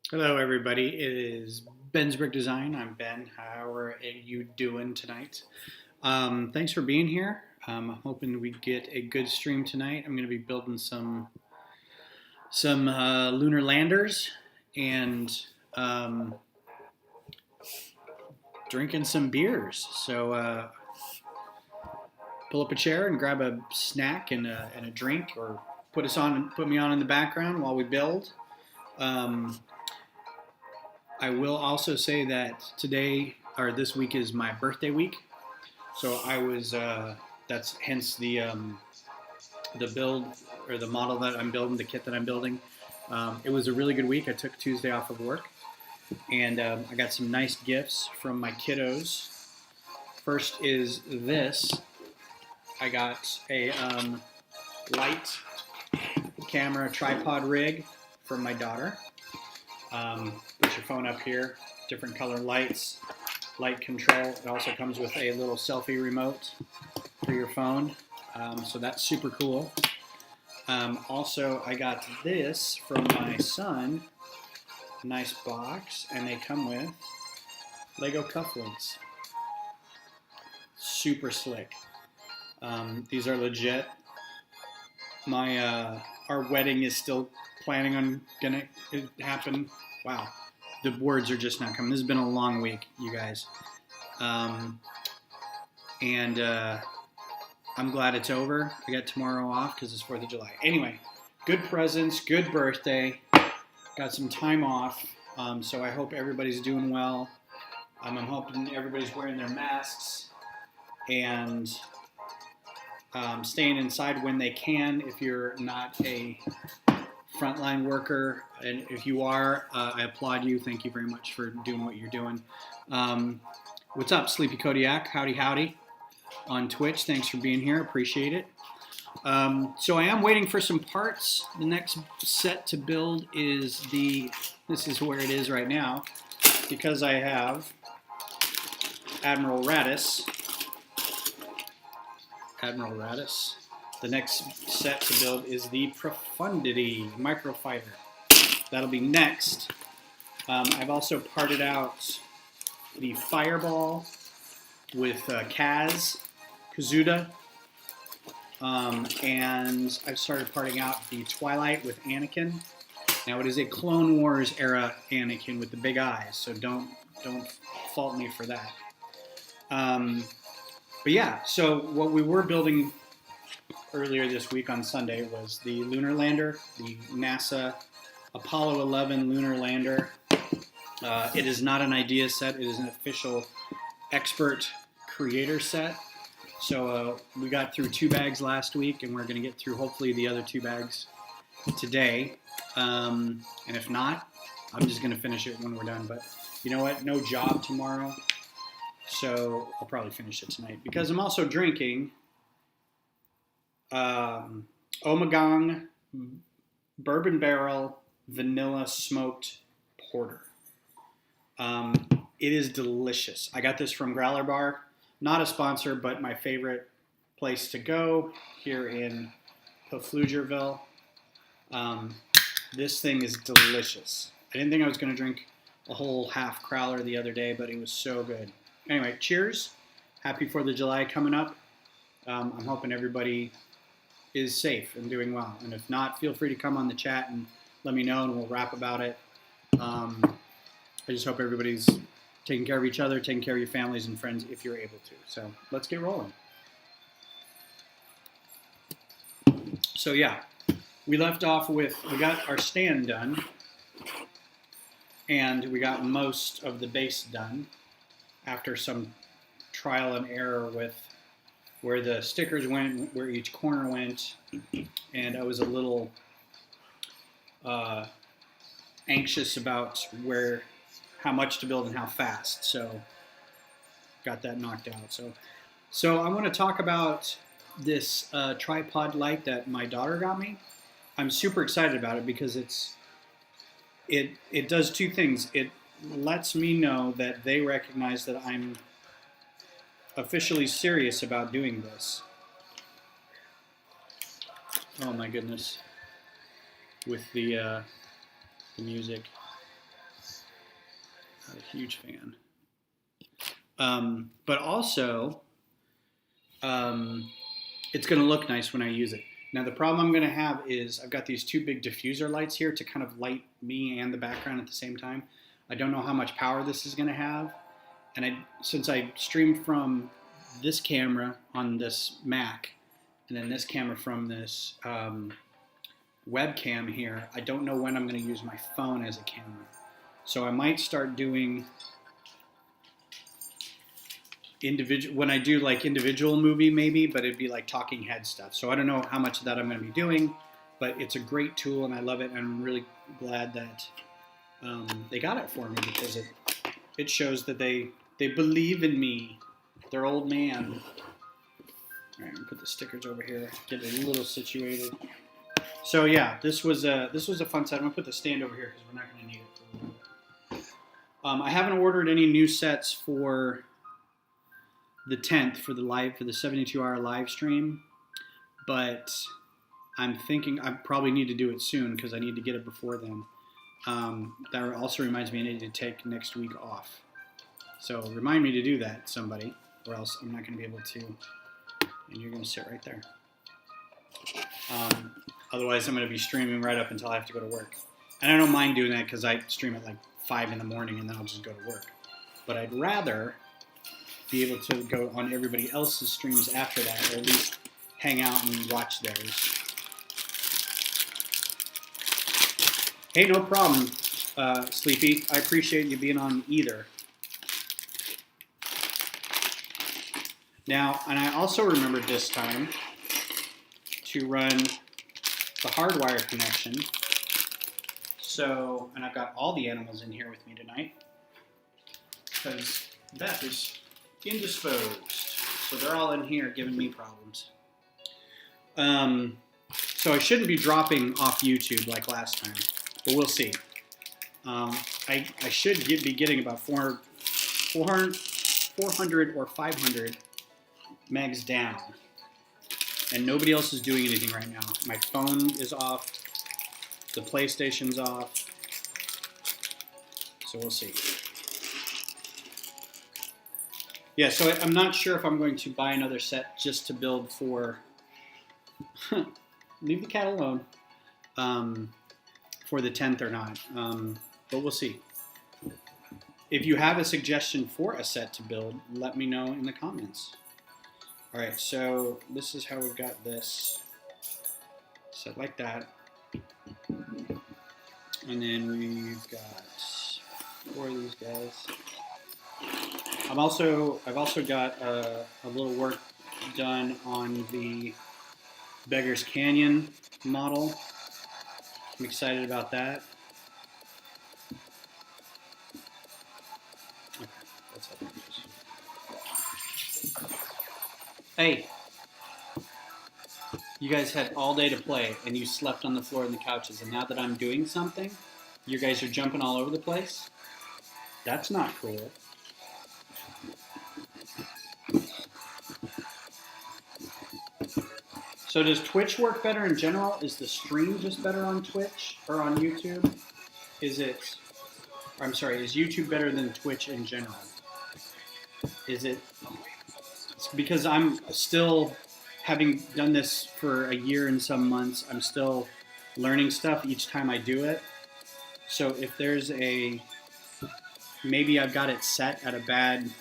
Hello, everybody. It is Ben's Brick Design. I'm Ben. How are you doing tonight? Thanks for being here. I'm hoping we get a good stream tonight. I'm going to be building some lunar landers and um, drinking some beers. So pull up a chair and grab a snack and a drink, or put me on in the background while we build. Um, I will also say that today or this week is my birthday week, so I was. That's hence the build or the model that I'm building, the kit that I'm building. It was a really good week. I took Tuesday off of work, and I got some nice gifts from my kiddos. First is this. I got a light camera tripod rig from my daughter. Put your phone up here, different color lights, light control. It also comes with a little selfie remote for your phone, so that's super cool. Also, I got this from my son, nice box, and they come with Lego cufflinks. Super slick. These are legit. Our wedding is still planning on gonna happen. Wow, the words are just not coming. This has been a long week, you guys, and I'm glad it's over. I got tomorrow off because it's 4th of July. Anyway, good presents, good birthday. Got some time off, so I hope everybody's doing well. I'm hoping everybody's wearing their masks and staying inside when they can if you're not a frontline worker. And if you are, I applaud you. Thank you very much for doing what you're doing. What's up, Sleepy Kodiak? Howdy, howdy. On Twitch, thanks for being here. Appreciate it. So I am waiting for some parts. The next set to build is this is where it is right now, because I have Admiral Radis. The next set to build is the Profundity Microfighter. That'll be next. I've also parted out the Fireball with Kaz, Kazuda, and I've started parting out the Twilight with Anakin. Now it is a Clone Wars era Anakin with the big eyes, so don't fault me for that. But yeah, so what we were building earlier this week on Sunday was the Lunar Lander, the NASA Apollo 11 Lunar Lander. It is not an idea set, it is an official expert creator set. So we got through 2 bags last week, and we're going to get through hopefully the other 2 bags today. And if not, I'm just going to finish it when we're done. But you know what? No job tomorrow, so I'll probably finish it tonight because I'm also drinking Ommegang Bourbon Barrel Vanilla Smoked Porter. It is delicious. I got this from Growler Bar. Not a sponsor, but my favorite place to go here in Pflugerville. This thing is delicious. I didn't think I was going to drink a whole half growler the other day, but it was so good. Anyway, cheers. Happy 4th of July coming up. I'm hoping everybody is safe and doing well. And if not, feel free to come on the chat and let me know, and we'll rap about it. I just hope everybody's taking care of each other, taking care of your families and friends if you're able to. So let's get rolling. So yeah, we left off with, we got our stand done, and we got most of the base done after some trial and error with where the stickers went, where each corner went, and I was a little anxious about how much to build and how fast, so got that knocked out. So I want to talk about this tripod light that my daughter got me. I'm super excited about it because it does 2 things. It lets me know that they recognize that I'm officially serious about doing this. Oh my goodness, with the music. Not a huge fan. But also, it's going to look nice when I use it. Now, the problem I'm going to have is I've got these two big diffuser lights here to kind of light me and the background at the same time. I don't know how much power this is going to have. And since I streamed from this camera on this Mac, and then this camera from this webcam here, I don't know when I'm going to use my phone as a camera. So I might start doing when I do like individual movie maybe, but it'd be like talking head stuff. So I don't know how much of that I'm going to be doing, but it's a great tool and I love it. And I'm really glad that they got it for me, because it shows that they believe in me. They're old man. All right, I'm gonna put the stickers over here, get it a little situated. So yeah, this was a fun set. I'm gonna put the stand over here because we're not gonna need it for a little bit. I haven't ordered any new sets for the 10th for the 72-hour live stream, but I'm thinking I probably need to do it soon because I need to get it before then. That also reminds me I need to take next week off. So remind me to do that, somebody, or else I'm not going to be able to. And you're going to sit right there. Otherwise, I'm going to be streaming right up until I have to go to work. And I don't mind doing that because I stream at like 5 in the morning and then I'll just go to work. But I'd rather be able to go on everybody else's streams after that, or at least hang out and watch theirs. Hey, no problem, Sleepy. I appreciate you being on either. Now, and I also remembered this time to run the hardwire connection. So, and I've got all the animals in here with me tonight because Beth is indisposed. So they're all in here giving me problems. So I shouldn't be dropping off YouTube like last time, but we'll see. I should be getting about 400 or 500 megs down. And nobody else is doing anything right now. My phone is off. The PlayStation's off. So we'll see. Yeah, so I'm not sure if I'm going to buy another set just to build for... leave the cat alone. For the 10th or not. But we'll see. If you have a suggestion for a set to build, let me know in the comments. Alright, so this is how we've got this set like that. And then we've got 4 of these guys. I've also got a little work done on the Beggar's Canyon model. I'm excited about that. Okay, that's how it is. Hey, you guys had all day to play and you slept on the floor and the couches, and now that I'm doing something, you guys are jumping all over the place? That's not cool. So does Twitch work better in general? Is the stream just better on Twitch or on YouTube? Is YouTube better than Twitch in general? Is it? It's because I'm still, having done this for a year and some months, I'm still learning stuff each time I do it. So if there's maybe I've got it set at a bad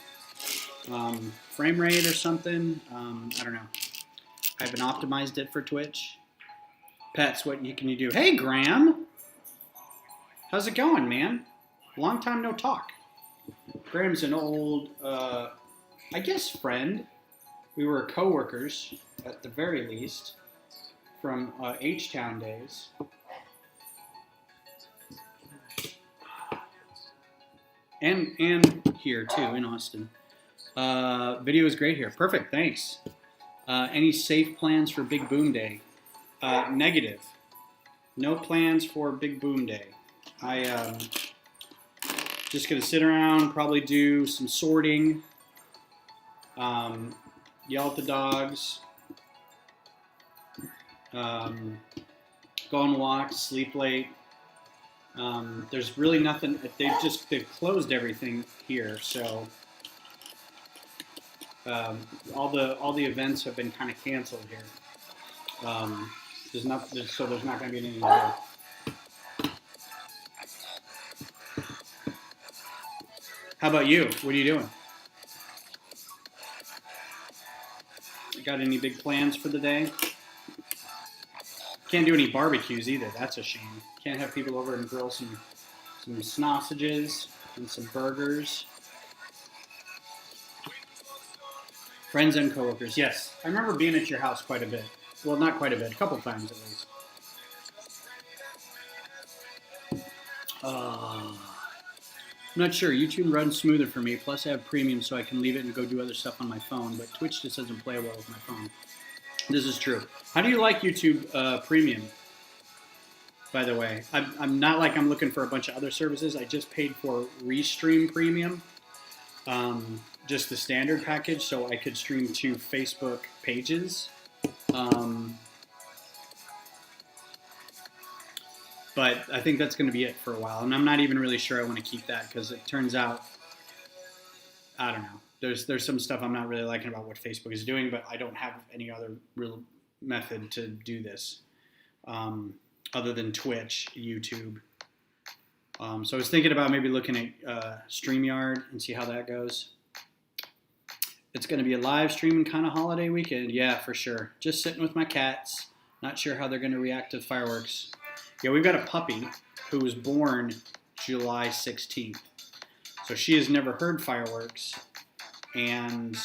frame rate or something. I don't know. I haven't optimized it for Twitch. Pets, what can you do? Hey, Graham! How's it going, man? Long time no talk. Graham's an old, I guess, friend. We were co-workers, at the very least, from H-Town days. And here, too, in Austin. Video is great here. Perfect, thanks. Any safe plans for Big Boom Day? Negative. No plans for Big Boom Day. I just gonna sit around, probably do some sorting, yell at the dogs, go on walks, sleep late, There's really nothing. They've closed everything here, so all the events have been kind of canceled here. So there's not going to be anything to do. How about you? What are you doing? Got any big plans for the day? Can't do any barbecues either. That's a shame. Can't have people over and grill some sausages and some burgers. Friends and coworkers. Yes, I remember being at your house quite a bit. Well, not quite a bit. A couple times at least. I'm not sure. YouTube runs smoother for me. Plus, I have premium, so I can leave it and go do other stuff on my phone. But Twitch just doesn't play well with my phone. This is true. How do you like YouTube Premium? By the way, I'm not like I'm looking for a bunch of other services. I just paid for Restream Premium, just the standard package, so I could stream to Facebook pages. But I think that's going to be it for a while, and I'm not even really sure I want to keep that because it turns out, I don't know. There's some stuff I'm not really liking about what Facebook is doing, but I don't have any other real method to do this other than Twitch, YouTube. So I was thinking about maybe looking at StreamYard and see how that goes. It's going to be a live streaming kind of holiday weekend. Yeah, for sure. Just sitting with my cats. Not sure how they're going to react to fireworks. Yeah, we've got a puppy who was born July 16th. So she has never heard fireworks. And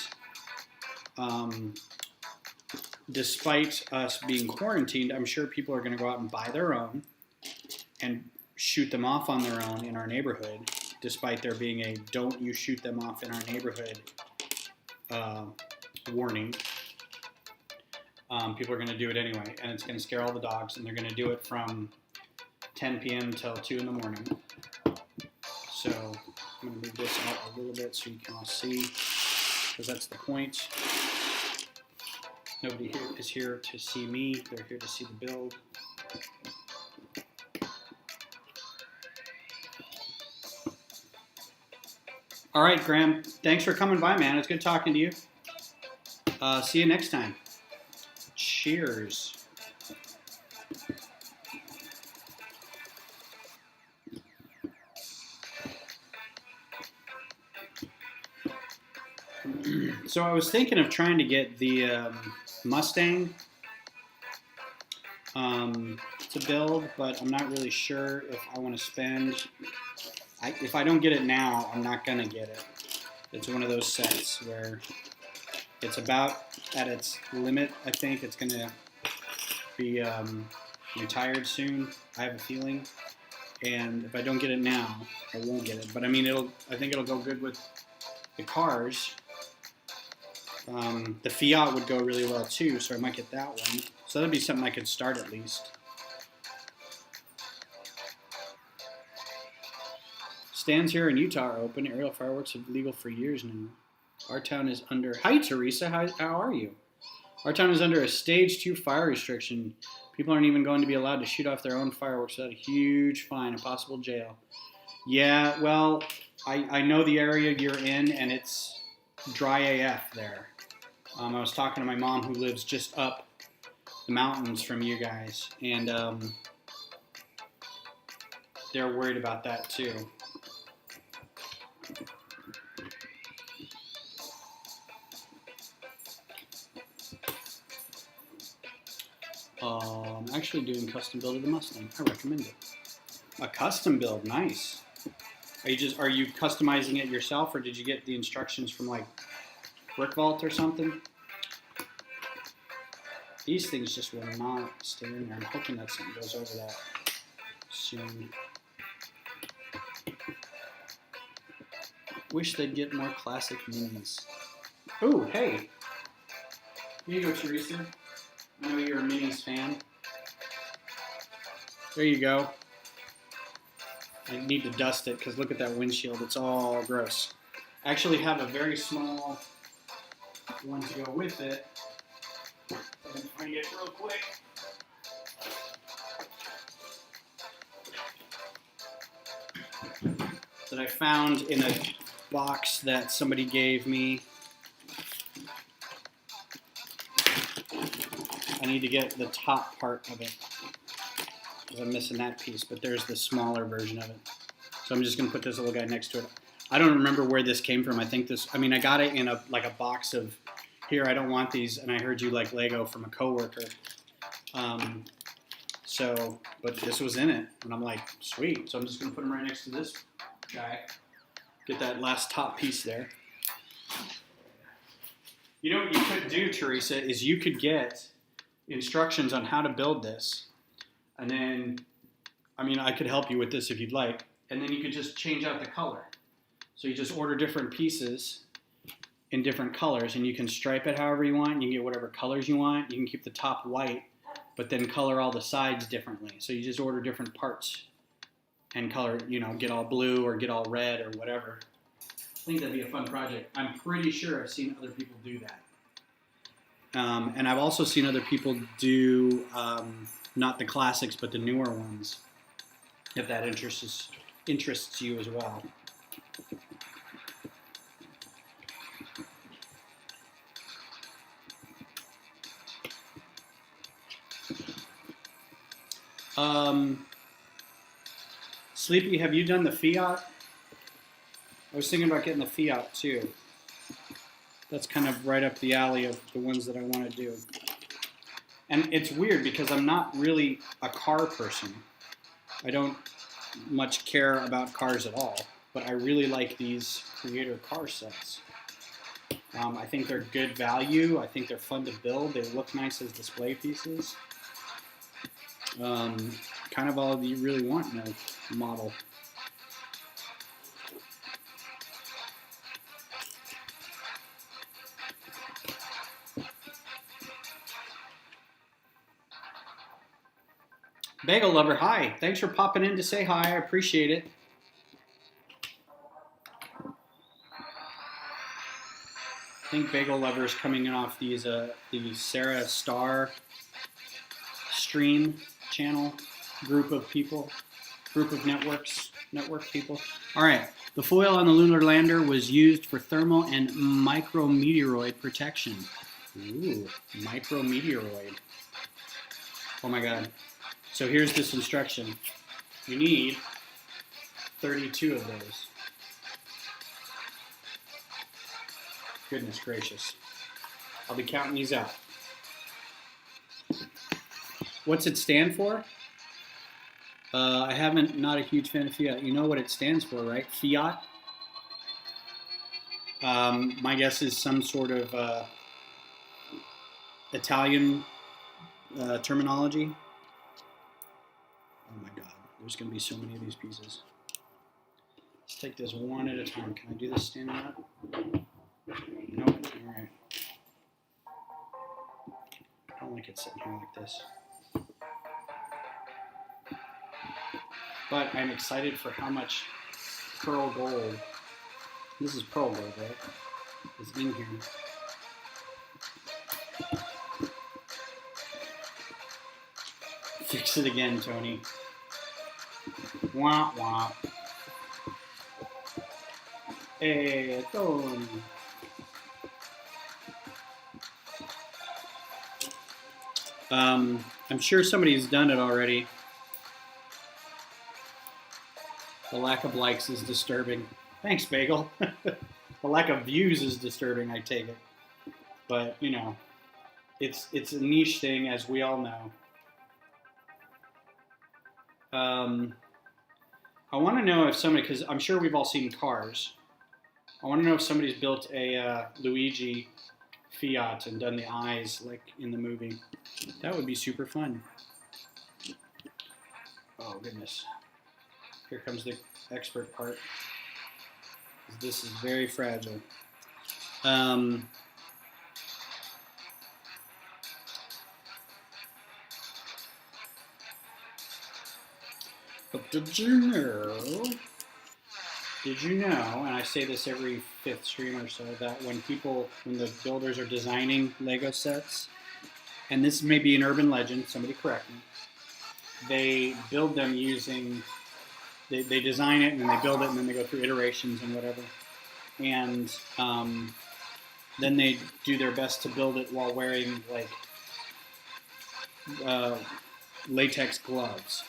despite us being quarantined, I'm sure people are going to go out and buy their own and shoot them off on their own in our neighborhood, despite there being a don't you shoot them off in our neighborhood warning. People are going to do it anyway, and it's going to scare all the dogs, and they're going to do it from 10 p.m. till 2 in the morning. So I'm going to move this out a little bit so you can all see, because that's the point. Nobody here is here to see me. They're here to see the build. All right, Graham. Thanks for coming by, man. It's good talking to you. See you next time. Cheers. So I was thinking of trying to get the Mustang to build, but I'm not really sure if I want to spend. If I don't get it now, I'm not going to get it. It's one of those sets where it's about at its limit. I think it's going to be retired soon. I have a feeling. And if I don't get it now, I won't get it. But I mean, I think it'll go good with the cars. The Fiat would go really well too, so I might get that one. So that'd be something I could start at least. Stands here in Utah are open. Aerial fireworks are legal for years now. Our town is under... Hi, Teresa. How are you? Our town is under a stage 2 fire restriction. People aren't even going to be allowed to shoot off their own fireworks without a huge fine and possible jail. Yeah, well, I know the area you're in, and it's dry AF there. I was talking to my mom who lives just up the mountains from you guys, and they're worried about that too. I'm actually doing custom build of the Mustang. I recommend it. A custom build, nice. Are you customizing it yourself, or did you get the instructions from like Brick Vault or something? These things just will not stay in there. I'm hoping that something goes over that soon. Wish they'd get more classic minis. Oh, hey. Here you go, Teresa. I know you're a minis fan. There you go. I need to dust it because look at that windshield. It's all gross. I actually have a very small one to go with it. I'm going to find it real quick. that I found in a box that somebody gave me. I need to get the top part of it because I'm missing that piece, but there's the smaller version of it. So I'm just going to put this little guy next to it. I don't remember where this came from. I think this, I mean, I got it in a box of, here, I don't want these, and I heard you like Lego from a coworker. But this was in it, and I'm like, sweet. So I'm just going to put them right next to this guy. Get that last top piece there. You know what you could do, Teresa, is you could get instructions on how to build this, and then, I mean, I could help you with this if you'd like, and then you could just change out the color. So you just order different pieces in different colors, and you can stripe it however you want. You can get whatever colors you want. You can keep the top white, but then color all the sides differently. So you just order different parts and color, you know, get all blue or get all red or whatever. I think that'd be a fun project. I'm pretty sure I've seen other people do that. And I've also seen other people do not the classics, but the newer ones, if that interests you as well. Sleepy, have you done the Fiat? I was thinking about getting the Fiat too. That's kind of right up the alley of the ones that I want to do. And it's weird because I'm not really a car person. I don't much care about cars at all, but I really like these Creator car sets. I think they're good value. I think they're fun to build. They look nice as display pieces. Kind of all you really want in a model. Bagel Lover, hi. Thanks for popping in to say hi. I appreciate it. I think Bagel Lover is coming in off these the Sarah Star stream channel group of network people. All right. The foil on the Lunar Lander was used for thermal and micrometeoroid protection. Ooh, micrometeoroid. Oh my God. So here's this instruction. You need 32 of those. Goodness gracious. I'll be counting these out. What's it stand for? Not a huge fan of Fiat. You know what it stands for, right? Fiat. My guess is some sort of Italian terminology. Oh my God, there's going to be so many of these pieces. Let's take this one at a time. Can I do this standing up? Nope. All right. I don't like it sitting here like this. But I'm excited for how much pearl gold, this is pearl gold, right, is in here. Fix it again, Tony. Wah, wah. Hey, Tony. I'm sure somebody's done it already. The lack of likes is disturbing. Thanks, Bagel. The lack of views is disturbing, I take it. But, you know, it's a niche thing, as we all know. I want to know if somebody, because I'm sure we've all seen Cars. I want to know if somebody's built a Luigi Fiat and done the eyes like in the movie. That would be super fun. Oh, goodness. Here comes the expert part. This is very fragile. But did you know, and I say this every fifth stream or so, that when the builders are designing Lego sets, and this may be an urban legend, somebody correct me, they build them using they design it and then they build it and then they go through iterations and whatever. And then they do their best to build it while wearing like latex gloves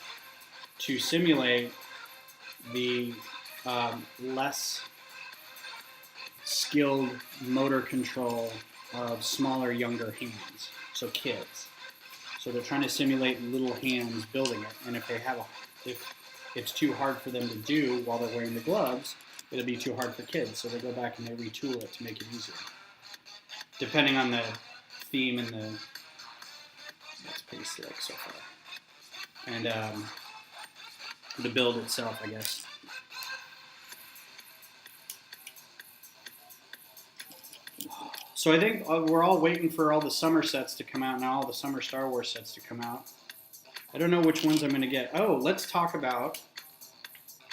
to simulate the less skilled motor control of smaller, younger hands, so kids. So they're trying to simulate little hands building it, and if it's too hard for them to do while they're wearing the gloves, it'll be too hard for kids. So they go back and they retool it to make it easier, depending on the theme and the. That's pretty slick so far, and the build itself, I guess. So I think we're all waiting for all the summer sets to come out now, all the summer Star Wars sets to come out. I don't know which ones I'm going to get. Oh, let's talk about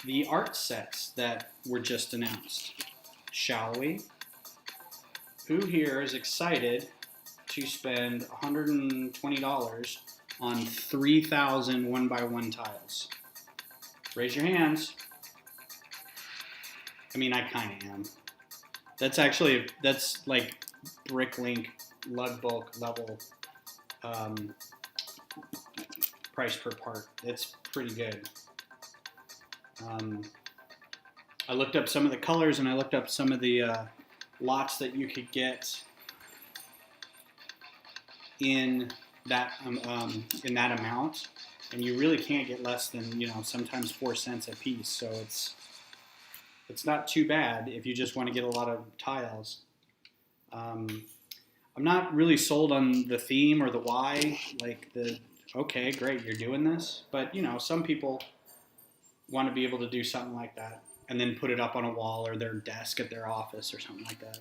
the art sets that were just announced, shall we? Who here is excited to spend $120 on 3,000 one-by-one tiles? Raise your hands. I mean, I kind of am. That's like Bricklink lug bulk level price per part. It's pretty good. I looked up some of the colors and I looked up some of the lots that you could get in that amount, and you really can't get less than sometimes 4 cents a piece. So it's not too bad if you just want to get a lot of tiles. I'm not really sold on the theme or the why, like okay, great, you're doing this, but some people want to be able to do something like that and then put it up on a wall or their desk at their office or something like that.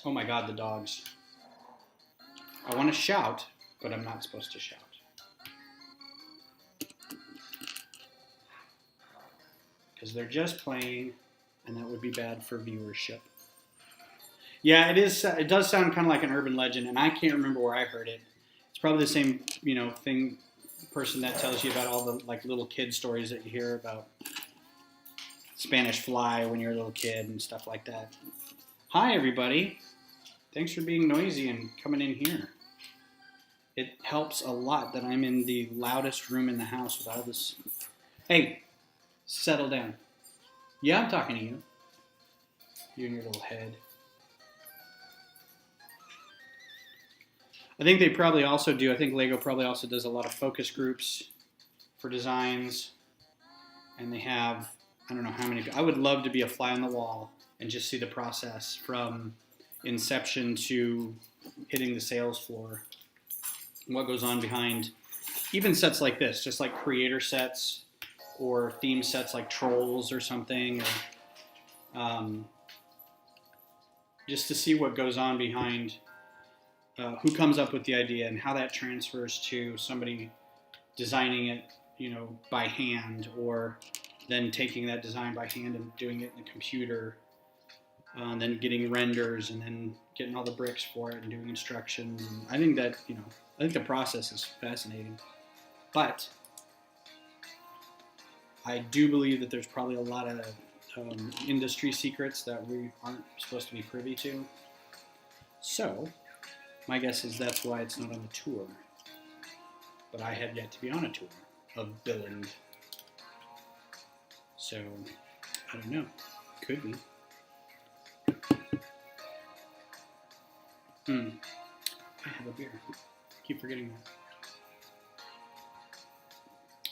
Oh my God, the dogs. I want to shout, but I'm not supposed to shout. Because they're just playing, and that would be bad for viewership. Yeah, it is. It does sound kind of like an urban legend, and I can't remember where I heard it. It's probably the same, person that tells you about all the little kid stories that you hear about Spanish fly when you're a little kid and stuff like that. Hi, everybody. Thanks for being noisy and coming in here. It helps a lot that I'm in the loudest room in the house with all this. Hey, settle down. Yeah, I'm talking to you. You and your little head. I think they probably also do. I think Lego probably also does a lot of focus groups for designs. And they have, I don't know how many. I would love to be a fly on the wall and just see the process from inception to hitting the sales floor. What goes on behind even sets like this, just like creator sets or theme sets like Trolls or something. Or, just to see what goes on behind who comes up with the idea and how that transfers to somebody designing it, by hand, or then taking that design by hand and doing it in the computer, then getting renders and then getting all the bricks for it and doing instructions. And I think that, I think the process is fascinating. But I do believe that there's probably a lot of industry secrets that we aren't supposed to be privy to. So my guess is that's why it's not on the tour. But I have yet to be on a tour of Billund. So, I don't know. Could be. I have a beer. Keep forgetting that.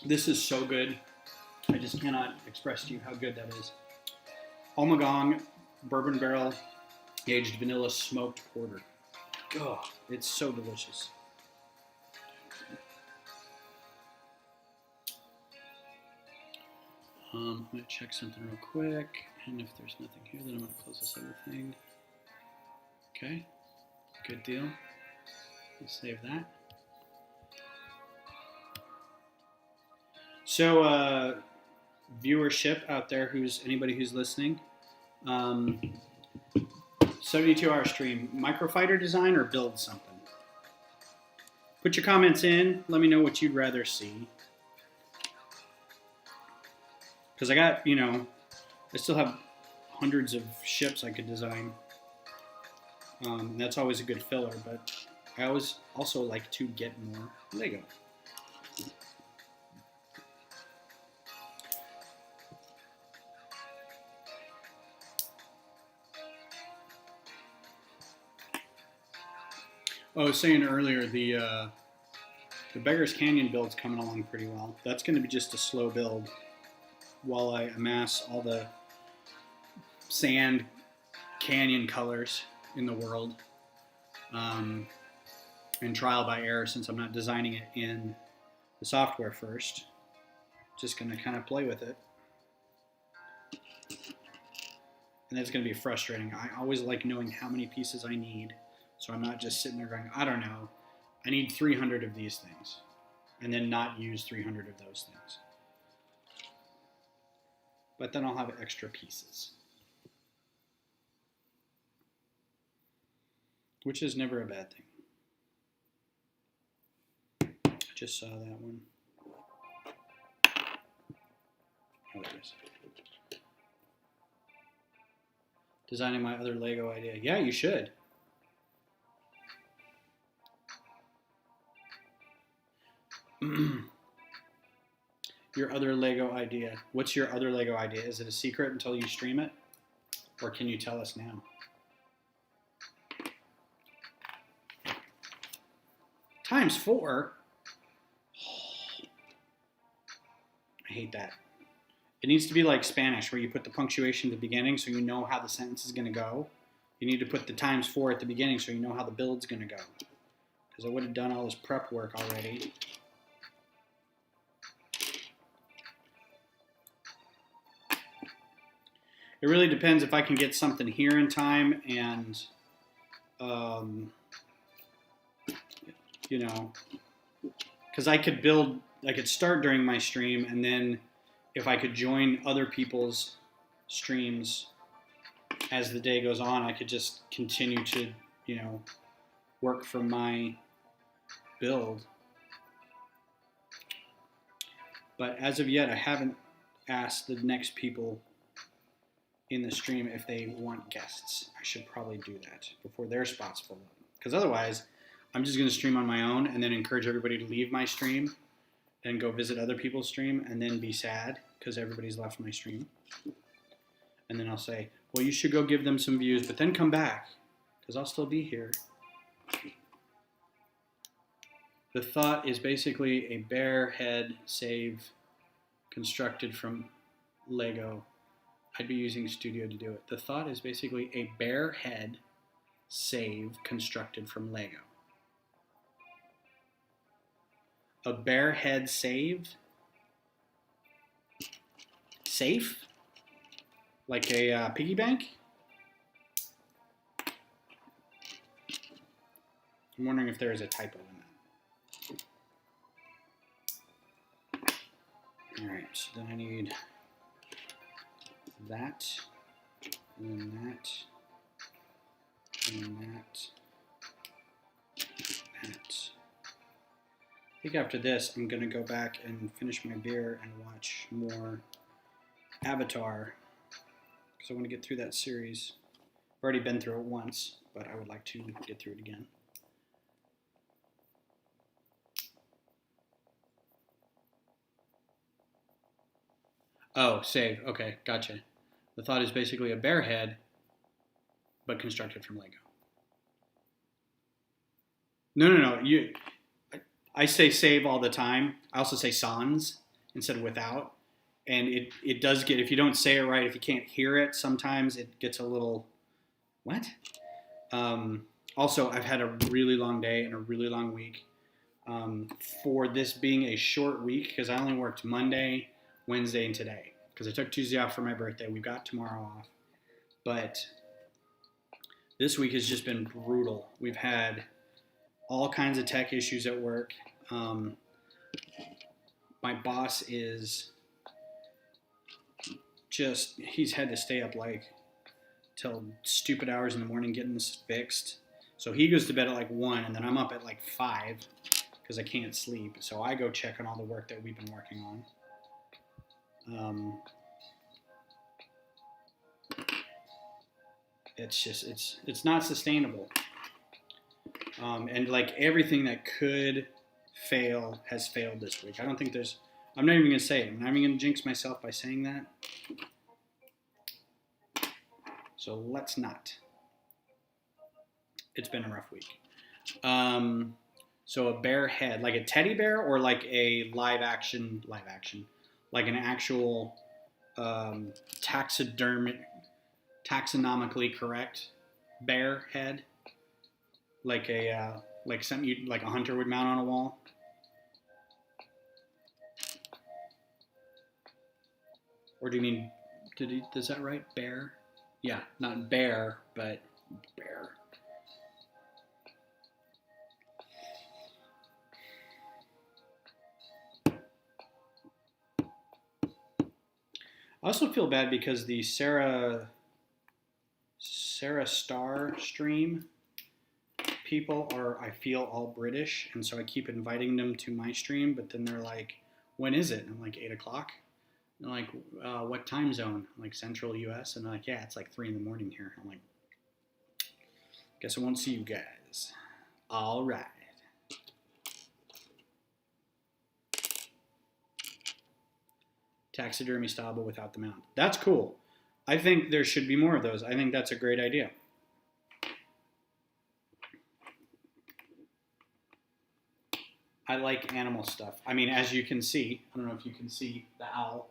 This is so good. I just cannot express to you how good that is. Ommegang bourbon barrel aged vanilla smoked porter. Oh, it's so delicious. I'm going to check something real quick, and if there's nothing here, then I'm going to close this other thing. Okay, good deal. Let's save that. So, viewership out there, anybody who's listening, 72-hour stream, microfighter design or build something? Put your comments in. Let me know what you'd rather see. because I got, I still have hundreds of ships I could design. And that's always a good filler, but I always also like to get more Lego. I was saying earlier, the Beggar's Canyon build's coming along pretty well. That's going to be just a slow build while I amass all the sand canyon colors in the world, and trial by error, since I'm not designing it in the software first. Just going to kind of play with it. And that's going to be frustrating. I always like knowing how many pieces I need, so I'm not just sitting there going, I don't know, I need 300 of these things, and then not use 300 of those things. But then I'll have extra pieces, which is never a bad thing. I just saw that one. Oh, there it is. Designing my other Lego idea. Yeah, you should. Your other Lego idea. What's your other Lego idea? Is it a secret until you stream it? Or can you tell us now? Times 4? I hate that. It needs to be like Spanish, where you put the punctuation at the beginning so you know how the sentence is going to go. You need to put the times 4 at the beginning so you know how the build's going to go. Because I would have done all this prep work already. It really depends if I can get something here in time, and, because I could start during my stream, and then if I could join other people's streams as the day goes on, I could just continue to, work from my build. But as of yet, I haven't asked the next people in the stream if they want guests. I should probably do that before their spots fill up. Because otherwise, I'm just going to stream on my own and then encourage everybody to leave my stream and go visit other people's stream and then be sad because everybody's left my stream. And then I'll say, well, you should go give them some views, but then come back because I'll still be here. The thought is basically a bear head save constructed from Lego. I'd be using Studio to do it. The thought is basically a bear head save constructed from Lego. A bear head save? Safe? Like a piggy bank? I'm wondering if there is a typo in that. Alright, so then I need that, and then that, and then that, that. I think after this, I'm going to go back and finish my beer and watch more Avatar, because I want to get through that series. I've already been through it once, but I would like to get through it again. Oh, save. Okay, gotcha. The thought is basically a bear head, but constructed from Lego. No. I say save all the time. I also say sans instead of without. And it does get, if you don't say it right, if you can't hear it, sometimes it gets a little, what? Also, I've had a really long day and a really long week. For this being a short week, because I only worked Monday, Wednesday, and today. Because I took Tuesday off for my birthday. We've got tomorrow off. But this week has just been brutal. We've had all kinds of tech issues at work. My boss is just, he's had to stay up like till stupid hours in the morning getting this fixed. So he goes to bed at like 1, and then I'm up at like 5 because I can't sleep. So I go check on all the work that we've been working on. it's not sustainable. And like everything that could fail has failed this week. I don't think there's. I'm not even gonna say it. I'm not even gonna jinx myself by saying that. So let's not. It's been a rough week. So a bear head, like a teddy bear, or like a live action, like an actual taxonomically correct bear head, like a like something you like a hunter would mount on a wall. Or do you mean? Is that right? Bear? Yeah, not bear, but bear. I also feel bad because the Sarah Star stream people are, I feel, all British, and so I keep inviting them to my stream, but then they're like, when is it? And I'm like, 8 o'clock. And they're like, what time zone? I'm like, Central US. And they're like, yeah, it's like 3 in the morning here. I'm like, guess I won't see you guys. All right. Taxidermy style, but without the mount. That's cool. I think there should be more of those. I think that's a great idea. I like animal stuff. I mean, as you can see, I don't know if you can see the owl.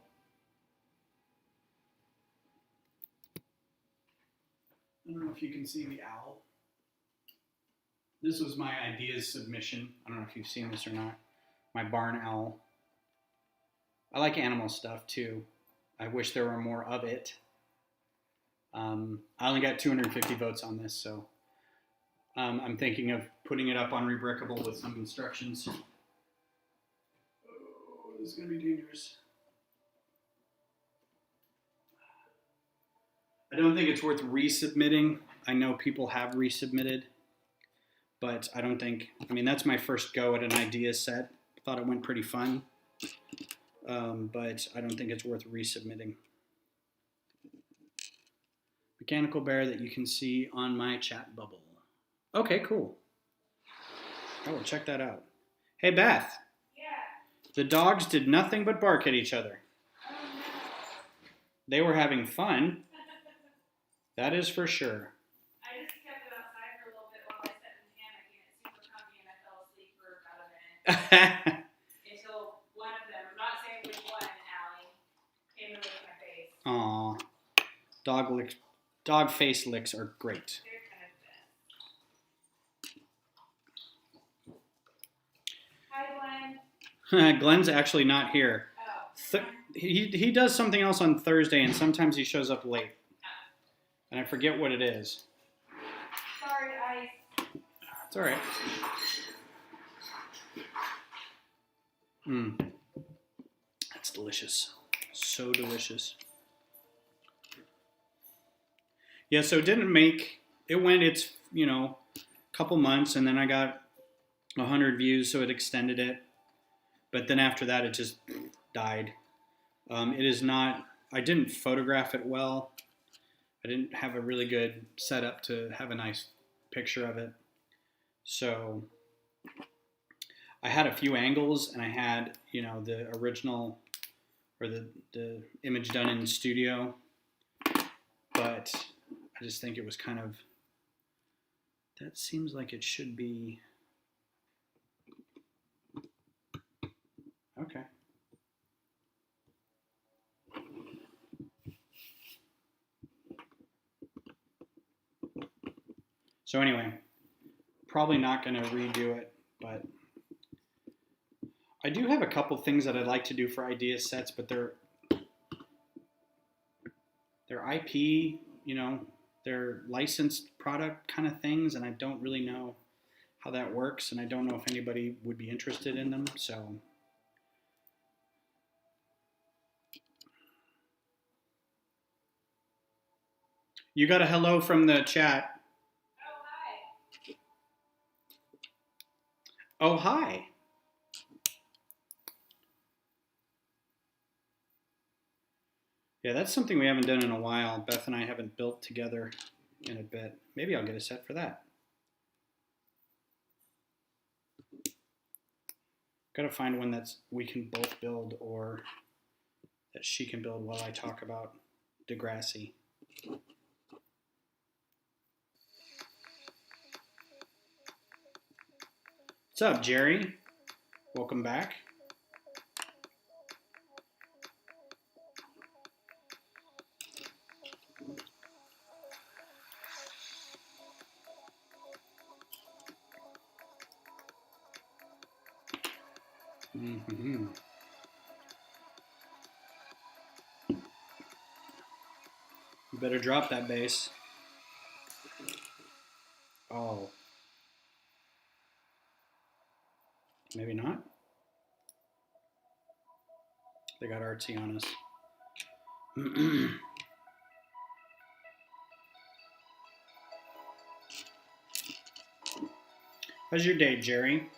I don't know if you can see the owl. This was my ideas submission. I don't know if you've seen this or not. My barn owl. I like animal stuff too. I wish there were more of it. I only got 250 votes on this, so I'm thinking of putting it up on Rebrickable with some instructions. Oh, this is going to be dangerous. I don't think it's worth resubmitting. I know people have resubmitted, but I don't think, I mean, that's my first go at an idea set. I thought it went pretty fun. But I don't think it's worth resubmitting. Mechanical bear that you can see on my chat bubble. Okay, cool. I will check that out. Hey, Beth. Yeah. The dogs did nothing but bark at each other. Oh, no. They were having fun. That is for sure. I just kept it outside for a little bit while I sat in the hammock, and it's super comfy, and I fell asleep for about a minute. Until one of them, I'm not saying which one, Allie, came and licked my face. Aw. Dog face licks are great. They're kind of best. Hi, Glenn. Glenn's actually not here. Oh. He does something else on Thursday, and sometimes he shows up late. And I forget what it is. Sorry, Ice. It's all right. That's delicious. So delicious. Yeah, so it didn't make, it went its, a couple months, and then I got 100 views, so it extended it. But then after that, it just died. It is not, I didn't photograph it well. I didn't have a really good setup to have a nice picture of it. So I had a few angles, and I had, the original or the image done in the studio. But I just think it was kind of, that seems like it should be, okay. So anyway, probably not going to redo it, but I do have a couple things that I'd like to do for idea sets, but they're IP, they're licensed product kind of things, and I don't really know how that works, and I don't know if anybody would be interested in them, so. You got a hello from the chat. Oh, hi. Yeah, that's something we haven't done in a while. Beth and I haven't built together in a bit. Maybe I'll get a set for that. Gotta find one that's we can both build or that she can build while I talk about Degrassi. What's up, Jerry? Welcome back. Mm-hmm. You better drop that bass. Oh. Maybe not. They got artsy on us. How's your day, Jerry?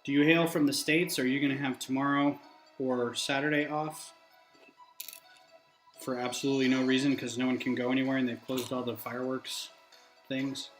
Do you hail from the States? Are you going to have tomorrow or Saturday off? For absolutely no reason, because no one can go anywhere and they've closed all the fireworks things.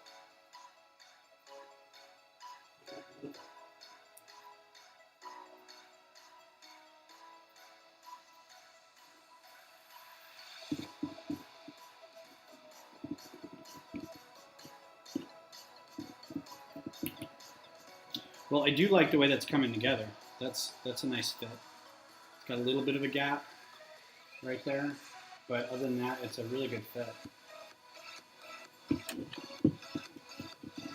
Well, I do like the way that's coming together. That's a nice fit. It's got a little bit of a gap right there, but other than that, it's a really good fit.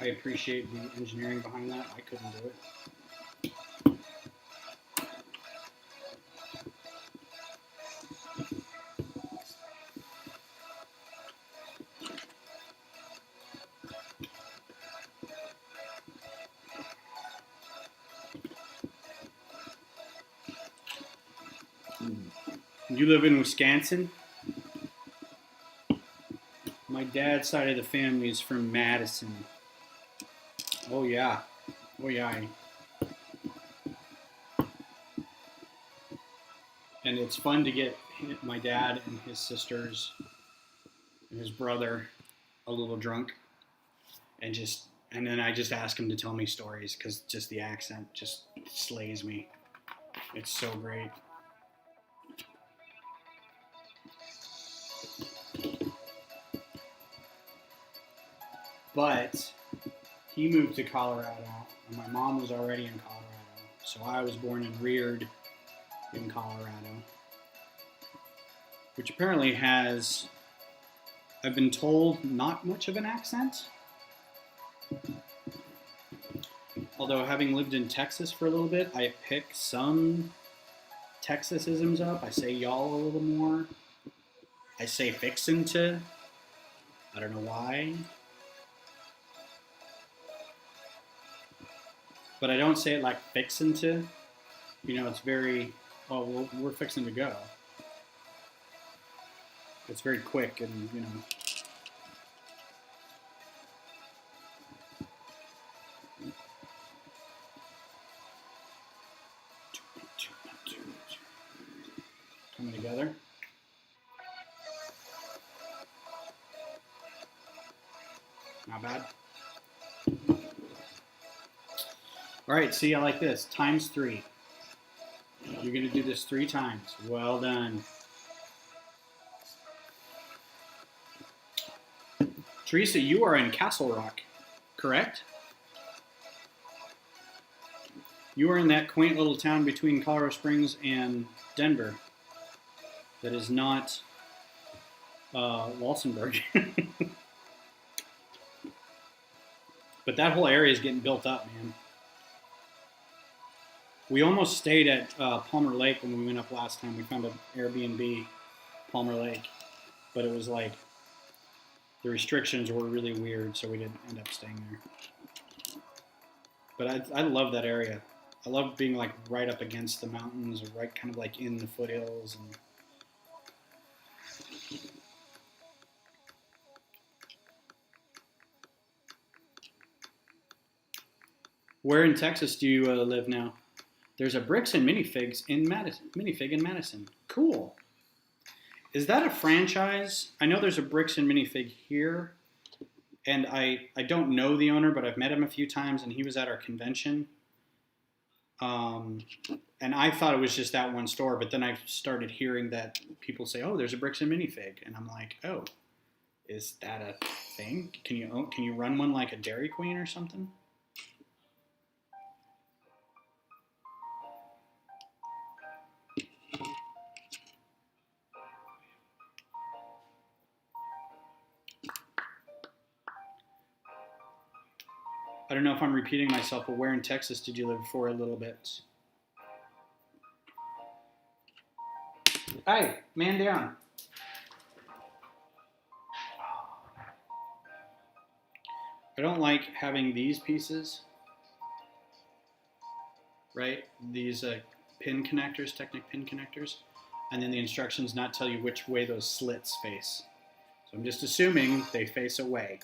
I appreciate the engineering behind that. I couldn't do it. You live in Wisconsin? My dad's side of the family is from Madison. Oh yeah. Oh yeah. And it's fun to get my dad and his sisters and his brother a little drunk and then I just ask him to tell me stories because just the accent just slays me. It's so great. But he moved to Colorado, and my mom was already in Colorado, so I was born and reared in Colorado, which apparently has, I've been told, not much of an accent. Although having lived in Texas for a little bit, I pick some Texasisms up. I say y'all a little more. I say fixin' to. I don't know why. But I don't say it like fixin' to. You know, it's very, oh, well, we're fixing to go. It's very quick and, you know. Coming together. Not bad. All right, see, I like this. Times 3. You're going to do this 3 times. Well done. Teresa, you are in Castle Rock, correct? You are in that quaint little town between Colorado Springs and Denver that is not Walsenburg. But that whole area is getting built up, man. We almost stayed at Palmer Lake when we went up last time. We found an Airbnb, Palmer Lake. But it was like, the restrictions were really weird, so we didn't end up staying there. But I love that area. I love being like right up against the mountains, or right kind of like in the foothills. And where in Texas do you live now? There's a Bricks and Minifig in Madison. Cool. Is that a franchise? I know there's a Bricks and Minifig here, and I don't know the owner, but I've met him a few times, and he was at our convention. And I thought it was just that one store, but then I started hearing that people say, "Oh, there's a Bricks and Minifig," and I'm like, "Oh, is that a thing? Can you run one like a Dairy Queen or something?" I don't know if I'm repeating myself, but where in Texas did you live for a little bit? Hey, man down. I don't like having these pieces, right? These pin connectors, Technic pin connectors, and then the instructions not tell you which way those slits face. So I'm just assuming they face away.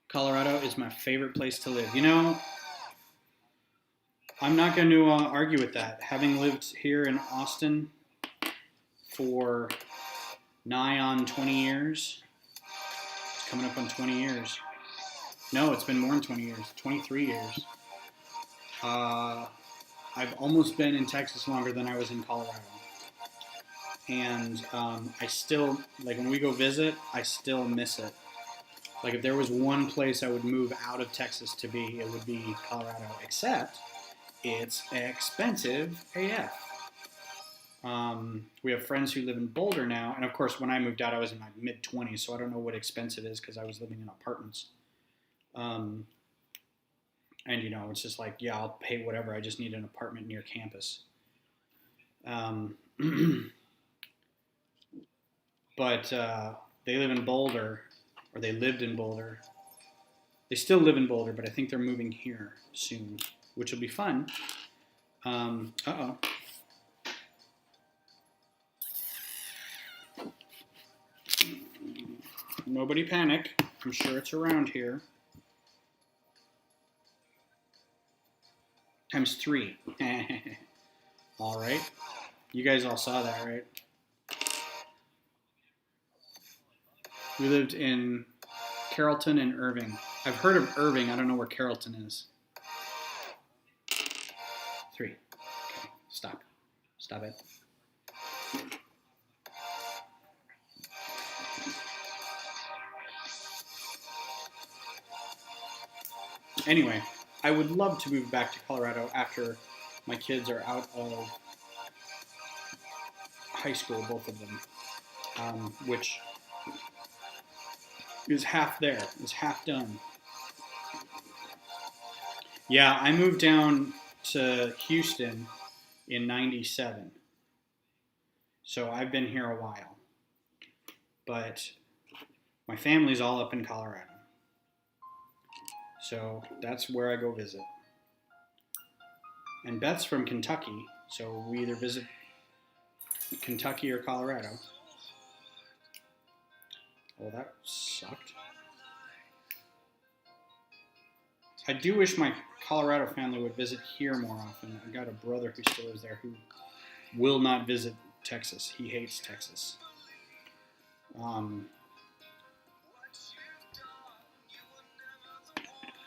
Colorado is my favorite place to live. You know, I'm not going to argue with that. Having lived here in Austin for nigh on 20 years, it's coming up on 20 years. No, it's been more than 20 years, 23 years. I've almost been in Texas longer than I was in Colorado. And I still, like when we go visit, I still miss it. Like if there was one place I would move out of Texas to be, it would be Colorado, except it's expensive AF. We have friends who live in Boulder now, and of course when I moved out I was in my mid-20s, so I don't know what expensive is because I was living in apartments. And you know, it's just like, yeah, I'll pay whatever, I just need an apartment near campus. But they live in Boulder, or they lived in Boulder. They still live in Boulder, but I think they're moving here soon, which will be fun. Uh-oh. Nobody panic. I'm sure it's around here. Times 3. All right. You guys all saw that, right? We lived in Carrollton and Irving. I've heard of Irving. I don't know where Carrollton is. 3. Okay. Stop. Stop it. Anyway, I would love to move back to Colorado after my kids are out of high school, both of them, which is half there, is half done. Yeah, I moved down to Houston in '97, so I've been here a while, but my family's all up in Colorado. So that's where I go visit. And Beth's from Kentucky, so we either visit Kentucky or Colorado. Oh, that sucked. I do wish my Colorado family would visit here more often. I've got a brother who still lives there who will not visit Texas. He hates Texas.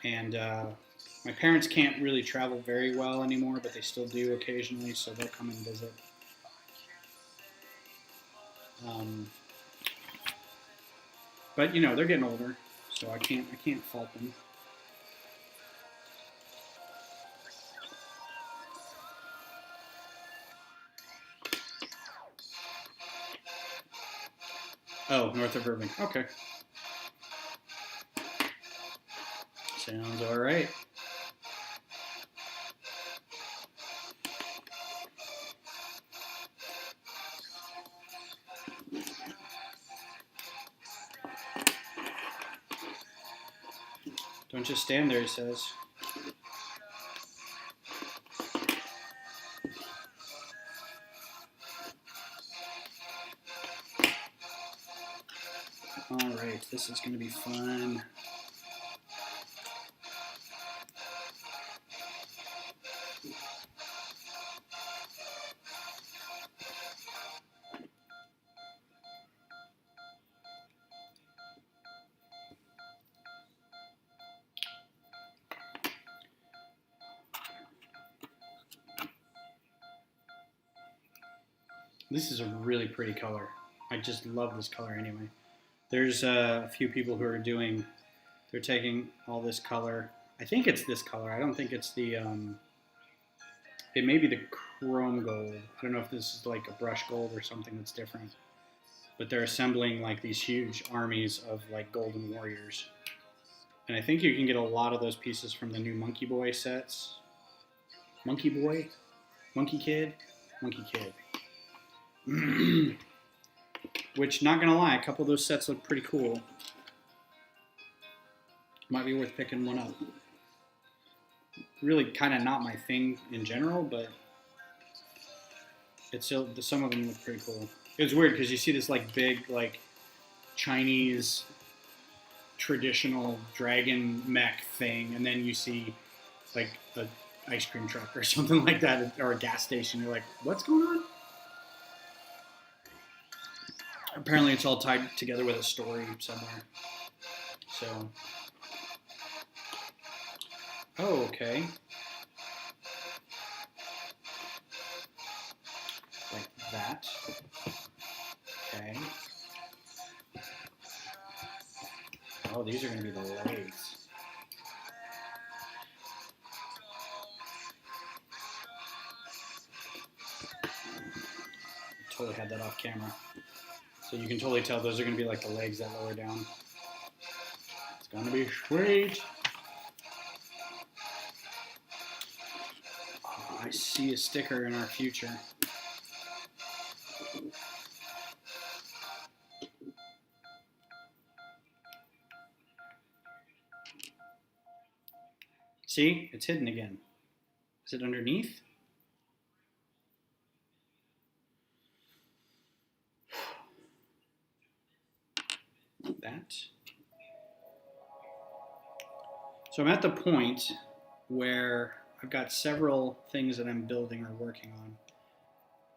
And my parents can't really travel very well anymore, but they still do occasionally, so they'll come and visit. But you know, they're getting older, so I can't fault them. Oh, north of Irving. Okay. Sounds all right. Don't just stand there, he says. All right, this is going to be fun. This is a really pretty color. I just love this color anyway. There's a few people who are doing, they're taking all this color. I think it's this color. I don't think it's the, it may be the chrome gold. I don't know if this is like a brush gold or something that's different. But they're assembling like these huge armies of like golden warriors. And I think you can get a lot of those pieces from the new Monkey Boy sets. Monkey Boy? Monkey Kid? Monkey Kid. Which, not gonna lie, a couple of those sets look pretty cool. Might be worth picking one up. Really kind of not my thing in general, but it's still, some of them look pretty cool. It's weird because you see this like big like Chinese traditional dragon mech thing, and then you see like a ice cream truck or something like that, or a gas station. You're like, what's going on? Apparently it's all tied together with a story somewhere. So, oh, okay. Like that. Okay. Oh, these are going to be the legs. I totally had that off camera. So you can totally tell those are going to be like the legs that lower down. It's going to be sweet. Oh, I see a sticker in our future. See? It's hidden again. Is it underneath? That. So I'm at the point where I've got several things that I'm building or working on,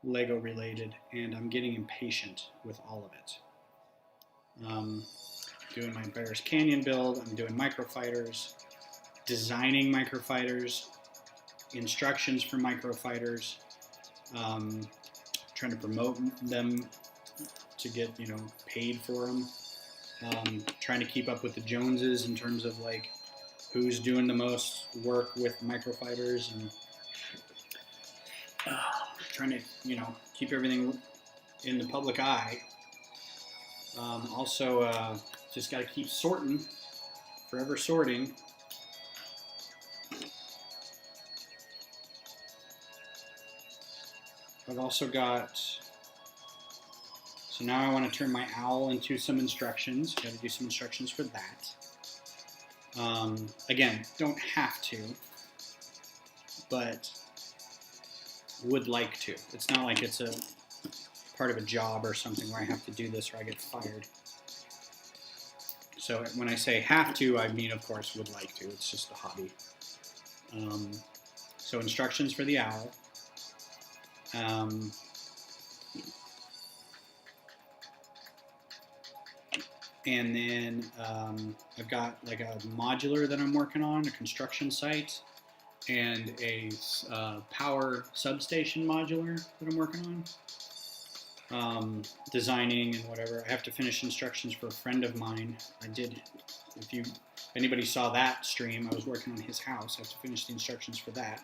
Lego related, and I'm getting impatient with all of it. Doing my Bears Canyon build, I'm doing microfighters, designing microfighters, instructions for microfighters, trying to promote them to get, paid for them, trying to keep up with the Joneses in terms of like who's doing the most work with microfighters, and trying to, keep everything in the public eye. Also, just got to keep sorting, forever sorting. I've also got, so now I want to turn my owl into some instructions. Got to do some instructions for that. Again, don't have to, but would like to. It's not like it's a part of a job or something where I have to do this or I get fired. So when I say have to, I mean, of course, would like to. It's just a hobby. So instructions for the owl. And then I've got like a modular that I'm working on, a construction site, and a power substation modular that I'm working on. Designing and whatever. I have to finish instructions for a friend of mine. I did, if anybody saw that stream, I was working on his house. I have to finish the instructions for that.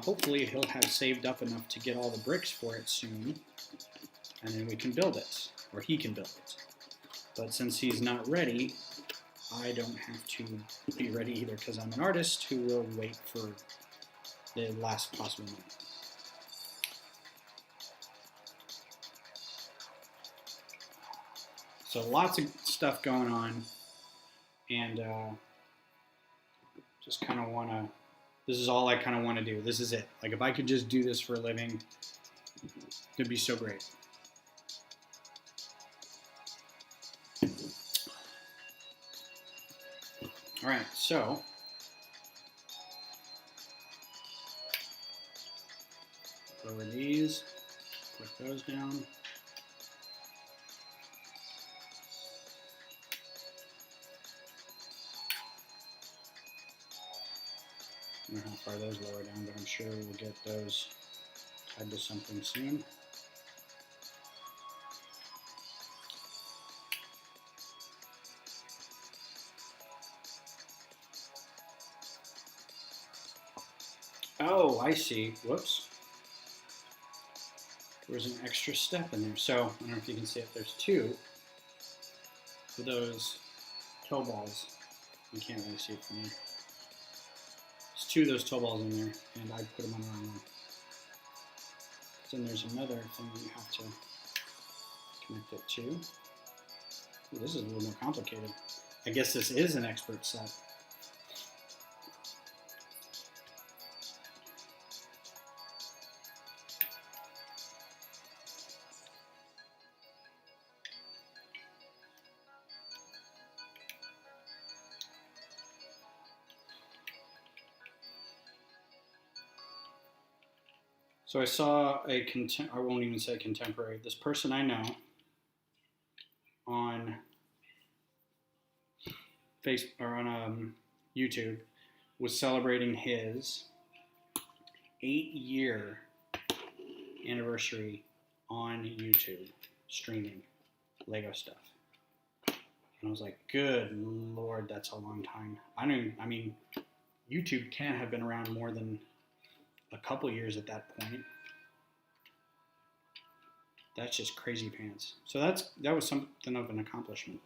Hopefully he'll have saved up enough to get all the bricks for it soon, and then we can build it, or he can build it. But since he's not ready, I don't have to be ready either, because I'm an artist who will wait for the last possible moment. So lots of stuff going on, and just kind of want to, this is all I kind of want to do. This is it. Like, if I could just do this for a living, it'd be so great. All right, so lower these, click those down. I don't know how far those lower down, but I'm sure we'll get those tied to something soon. Oh, I see. Whoops. There was an extra step in there. So, I don't know if you can see it. There's two of those toe balls. You can't really see it from here. There's two of those toe balls in there, and I put them on the wrong one. Then there's another thing you have to connect it to. Ooh, this is a little more complicated. I guess this is an expert set. So I saw I won't even say contemporary. This person I know on Facebook or on YouTube was celebrating his 8-year anniversary on YouTube, streaming Lego stuff. And I was like, good Lord, that's a long time. I mean, YouTube can't have been around more than a couple years at that point. That's just crazy pants. So that was something of an accomplishment.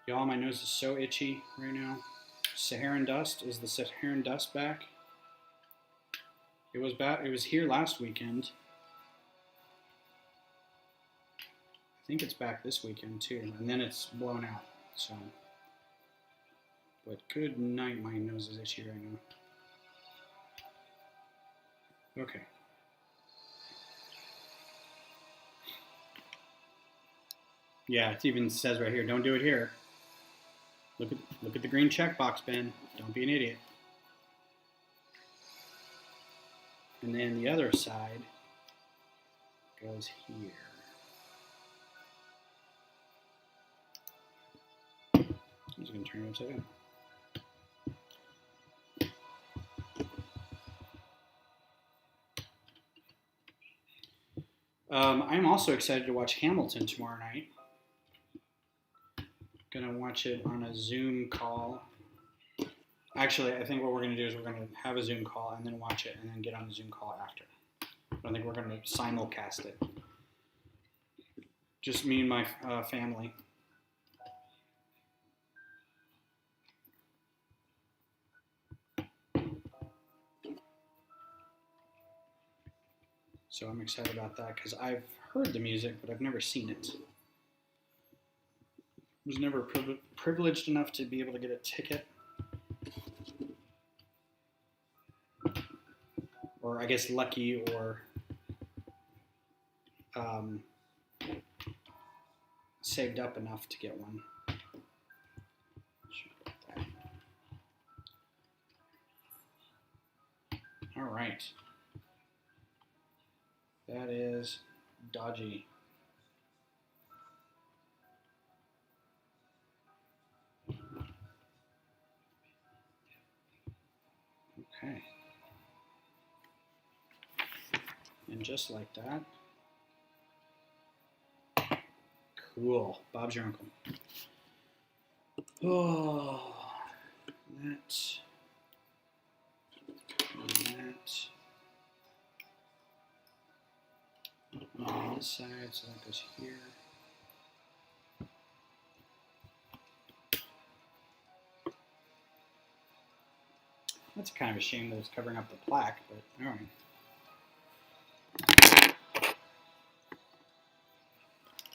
Y'all, my nose is so itchy right now. Saharan dust. Is the Saharan dust back? It was back. It was here last weekend. I think it's back this weekend too, and then it's blown out. So, but good night, my nose is itchy right now. Okay. Yeah, it even says right here, don't do it here. Look at the green checkbox, Ben. Don't be an idiot. And then the other side goes here. I'm just going to turn it upside down. I'm also excited to watch Hamilton tomorrow night. Gonna watch it on a Zoom call. Actually, I think what we're gonna do is we're gonna have a Zoom call and then watch it and then get on the Zoom call after. I don't think we're gonna simulcast it. Just me and my family. So I'm excited about that because I've heard the music, but I've never seen it. I was never privileged enough to be able to get a ticket. Or I guess lucky or saved up enough to get one. All right. That is dodgy. Okay. And just like that. Cool. Bob's your uncle. Oh, that. On this side, so that goes here. That's kind of a shame that it's covering up the plaque, but all right.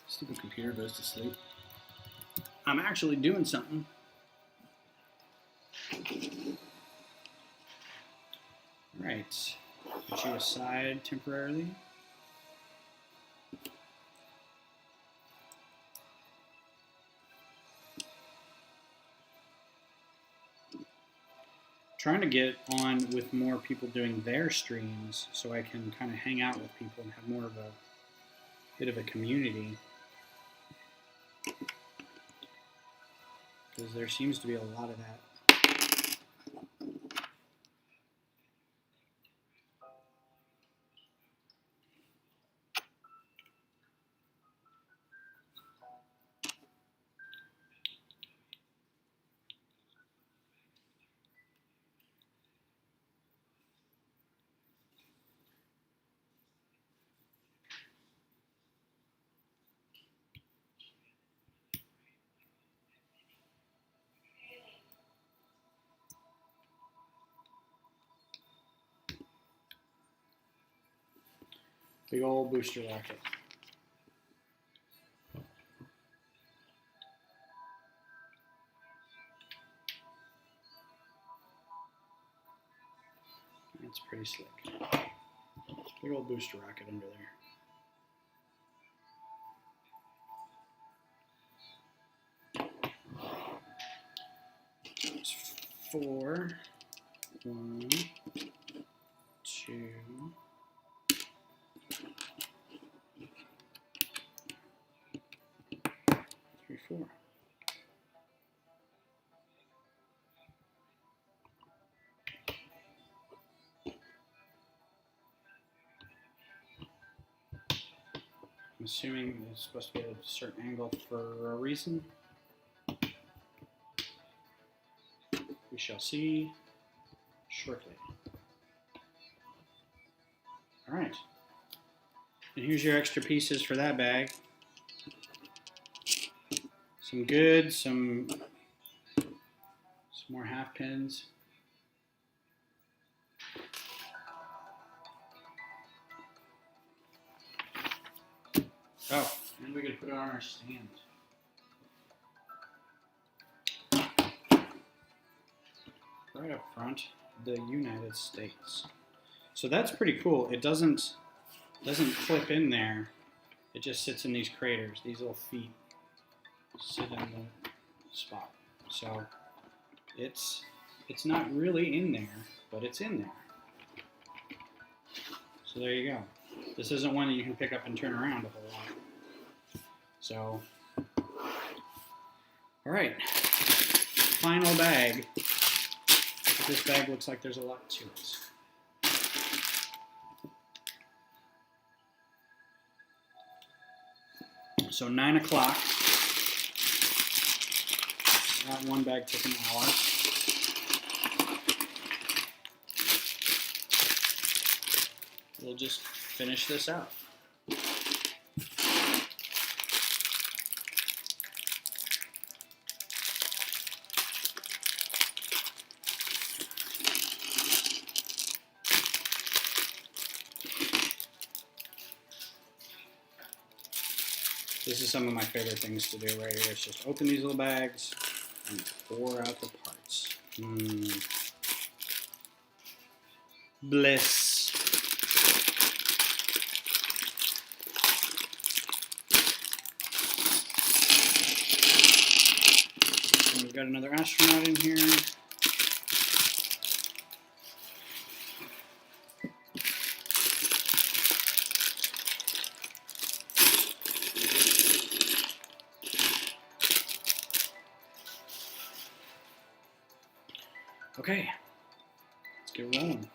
Stupid computer goes to sleep. I'm actually doing something. All right. Put you aside temporarily. Trying to get on with more people doing their streams so I can kind of hang out with people and have more of a bit of a community. Because there seems to be a lot of that. Big old booster rocket. That's pretty slick. Big old booster rocket under there. There's 4. 1, 2, 3, 4. I'm assuming it's supposed to be at a certain angle for a reason. We shall see shortly. All right. And here's your extra pieces for that bag. Some good, some more half pins. Oh, and we could put it on our stand. Right up front, the United States. So that's pretty cool. It doesn't clip in there. It just sits in these craters. These little feet sit in the spot. So it's not really in there, but it's in there. So there you go. This isn't one that you can pick up and turn around a whole lot. So, all right, final bag. This bag looks like there's a lot to it. So 9 o'clock. That one bag took an hour. We'll just finish this out. This is some of my favorite things to do right here. It's just open these little bags and pour out the parts. Bliss. And we've got another astronaut in here. Okay, let's get rolling.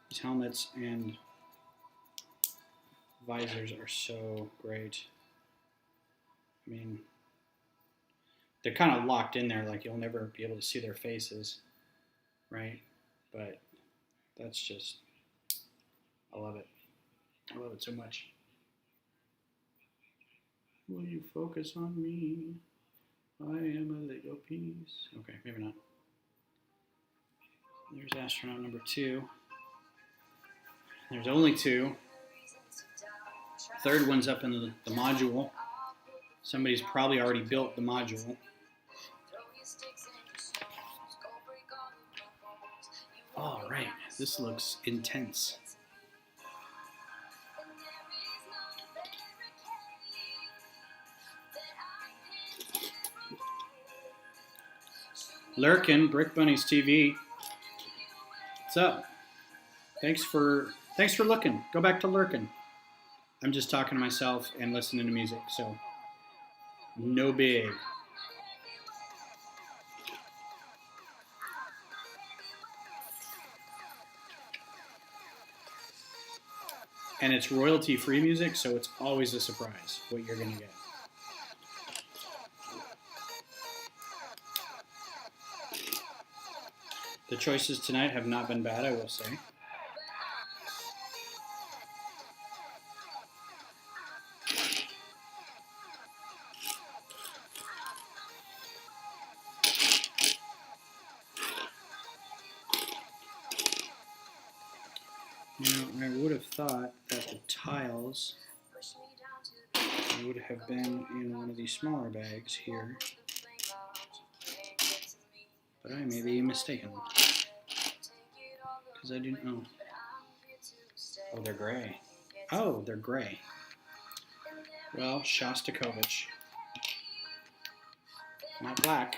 These helmets and visors are so great. I mean, they're kind of locked in there, like you'll never be able to see their faces, right? But that's just, I love it. I love it so much. Will you focus on me? I am a Lego piece. Okay, maybe not. There's astronaut number 2. There's only 2. Third one's up in the module. Somebody's probably already built the module. All right, this looks intense. Lurkin, Brick Bunnies TV. What's up? Thanks for looking. Go back to lurking. I'm just talking to myself and listening to music, so no big. And it's royalty-free music, so it's always a surprise what you're going to get. The choices tonight have not been bad, I will say. Now, I would have thought that the tiles would have been in one of these smaller bags here, but I may be mistaken, because I didn't know. Oh, they're gray. Oh, they're gray. Well, Shostakovich. Not black.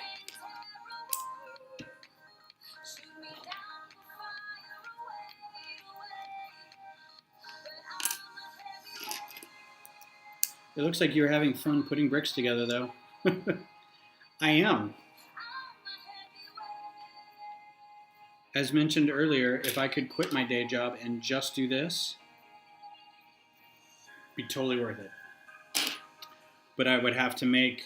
It looks like you're having fun putting bricks together, though. I am. As mentioned earlier, if I could quit my day job and just do this, it'd be totally worth it. But I would have to make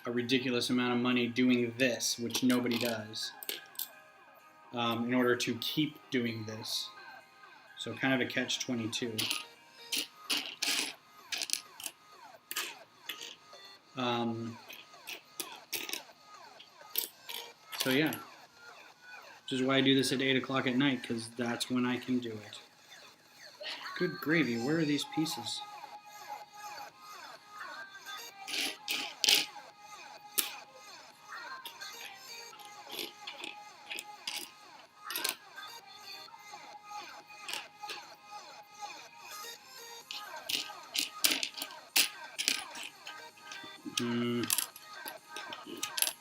a ridiculous amount of money doing this, which nobody does, in order to keep doing this. So kind of a catch-22. So yeah, which is why I do this at 8 o'clock at night, because that's when I can do it. Good gravy, where are these pieces?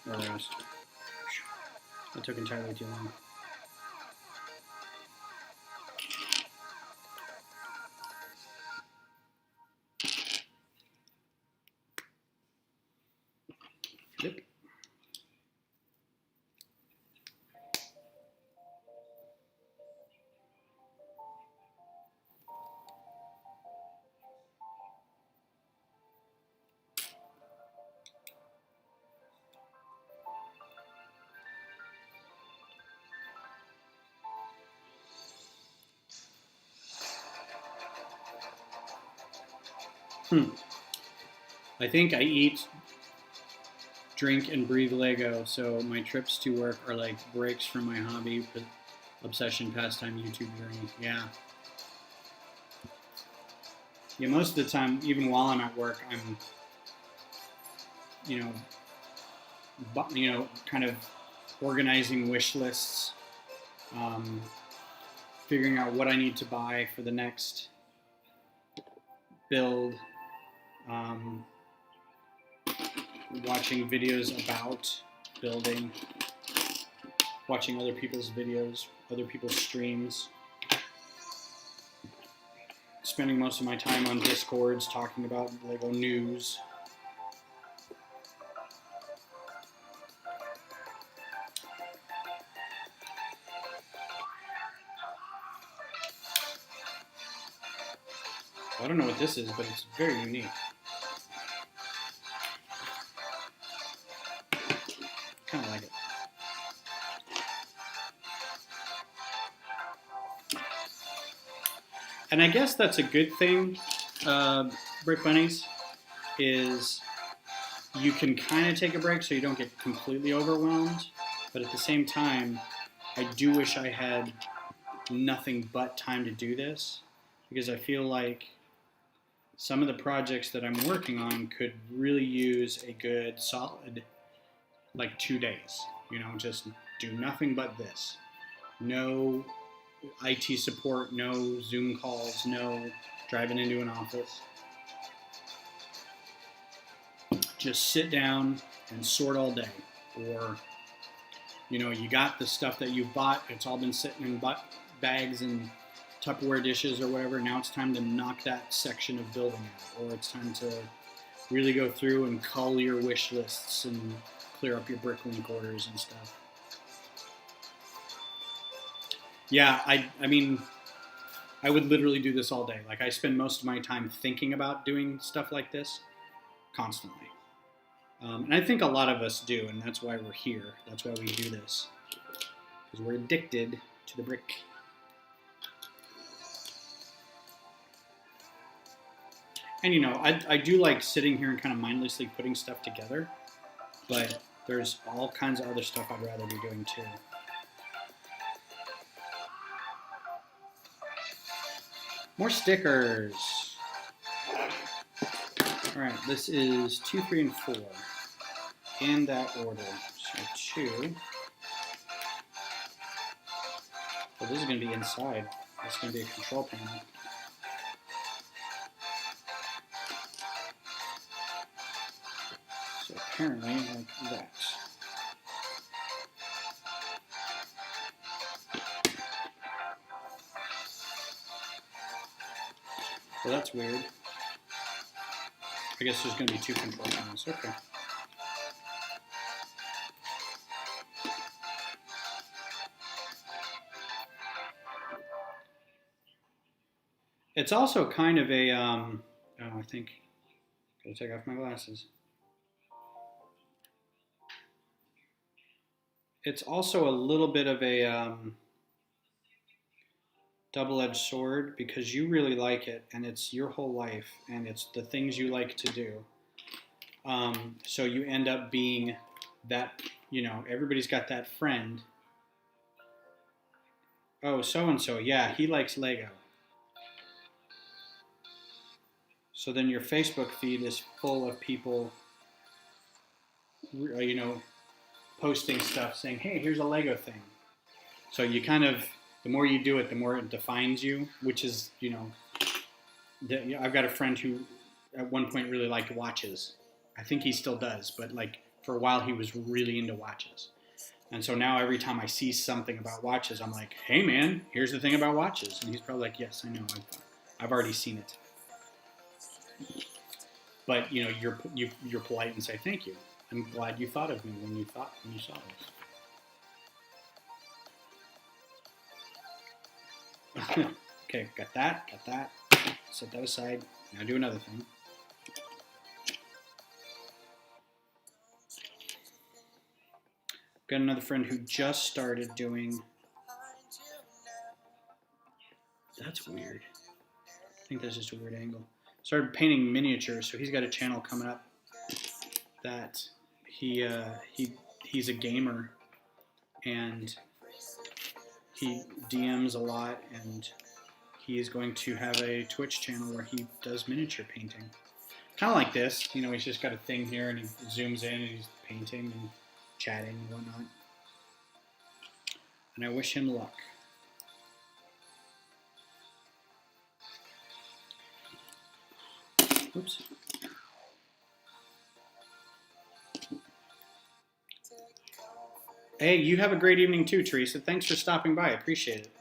There it is. That took entirely too long. Yep. I think I eat, drink, and breathe Lego, so my trips to work are like breaks from my hobby, obsession, pastime, YouTube journey. Yeah. Yeah, most of the time, even while I'm at work, I'm, kind of organizing wish lists, figuring out what I need to buy for the next build, watching videos about building, watching other people's videos, other people's streams, spending most of my time on Discords talking about Lego news. I don't know what this is, but it's very unique. Kind of like it. And I guess that's a good thing, Brick Bunnies, is you can kind of take a break so you don't get completely overwhelmed. But at the same time, I do wish I had nothing but time to do this, because I feel like some of the projects that I'm working on could really use a good solid, 2 days. Just do nothing but this. No IT support, no Zoom calls, no driving into an office. Just sit down and sort all day. Or, you got the stuff that you bought, it's all been sitting in bags and Tupperware dishes or whatever. Now it's time to knock that section of building out. Or it's time to really go through and cull your wish lists and clear up your bricklink orders and stuff. Yeah, I mean, I would literally do this all day. I spend most of my time thinking about doing stuff like this constantly. And I think a lot of us do, and that's why we're here. That's why we do this. because we're addicted to the brick. And you know, I do like sitting here and kind of mindlessly putting stuff together, but there's all kinds of other stuff I'd rather be doing too. More stickers. All right, this is 2, 3, and 4 in that order. So 2. Well, this is going to be inside. This is going to be a control panel. So apparently, like that. Well, that's weird. I guess there's going to be 2 control panels. Okay. It's also kind of a, oh, I think, gotta take off my glasses. It's also a little bit of a double-edged sword because you really like it and it's your whole life and it's the things you like to do. So you end up being that, you know, everybody's got that friend. Oh, so-and-so, yeah, he likes Lego. So then your Facebook feed is full of people, you know, posting stuff saying, hey, here's a Lego thing. So you kind of, the more you do it, the more it defines you, which is, you know, I've got a friend who at one point really liked watches. I think he still does, but like for a while he was really into watches. And so now every time I see something about watches, I'm like, hey man, here's the thing about watches. And he's probably like, yes, I know, I've already seen it. But you know, you're polite and say thank you. I'm glad you thought of me when you saw this. Okay, got that. Set that aside. Now do another thing. Got another friend who just started doing. That's weird. I think that's just a weird angle. Started painting miniatures, so he's got a channel coming up that he's a gamer and he DMs a lot, and he is going to have a Twitch channel where he does miniature painting. Kind of like this, you know, he's just got a thing here and he zooms in and he's painting and chatting and whatnot. And I wish him luck. Oops. Hey, you have a great evening too, Teresa. Thanks for stopping by. I appreciate it.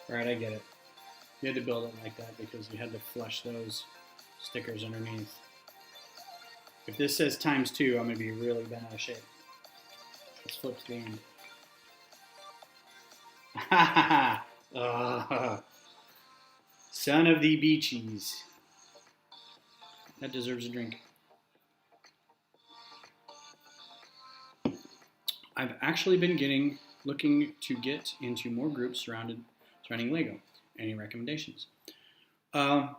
Alright, I get it. You had to build it like that because you had to flush those stickers underneath. If this says ×2, I'm going to be really bent out of shape. Let's flip to the end. Ha ha ha! Son of the beachies. That deserves a drink. I've actually been looking to get into more groups surrounding Lego. Any recommendations? Well,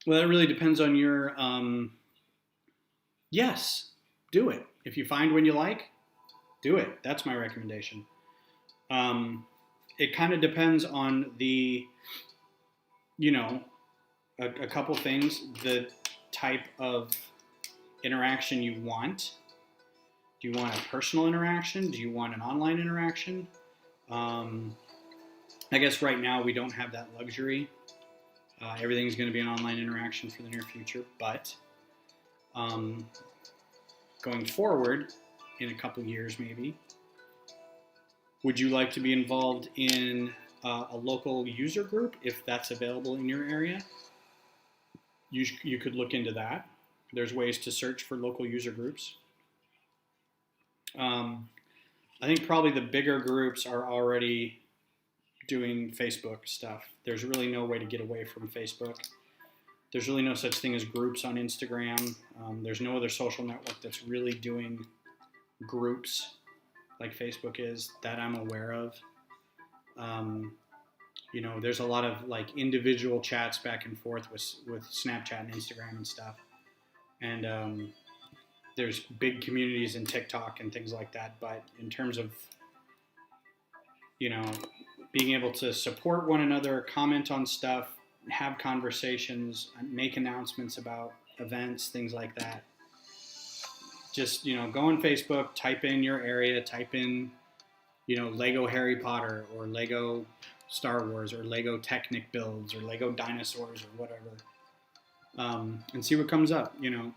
that really depends on your. Yes, do it. If you find one you like, do it. That's my recommendation. It kind of depends on the, you know, a couple things. The type of interaction you want. Do you want a personal interaction? Do you want an online interaction? I guess right now we don't have that luxury. Everything's going to be an online interaction for the near future, but going forward in a couple years maybe, would you like to be involved in a local user group, if that's available in your area. You could look into that. There's ways to search for local user groups. I think probably the bigger groups are already doing Facebook stuff. There's really no way to get away from Facebook. There's really no such thing as groups on Instagram. There's no other social network that's really doing groups like Facebook is that I'm aware of. There's a lot of like individual chats back and forth with Snapchat and Instagram and stuff. And there's big communities in TikTok and things like that. But in terms of, being able to support one another, comment on stuff, have conversations, make announcements about events, things like that. Just, go on Facebook, type in your area, type in, Lego Harry Potter or Lego Star Wars or Lego Technic builds or Lego dinosaurs or whatever, and see what comes up, And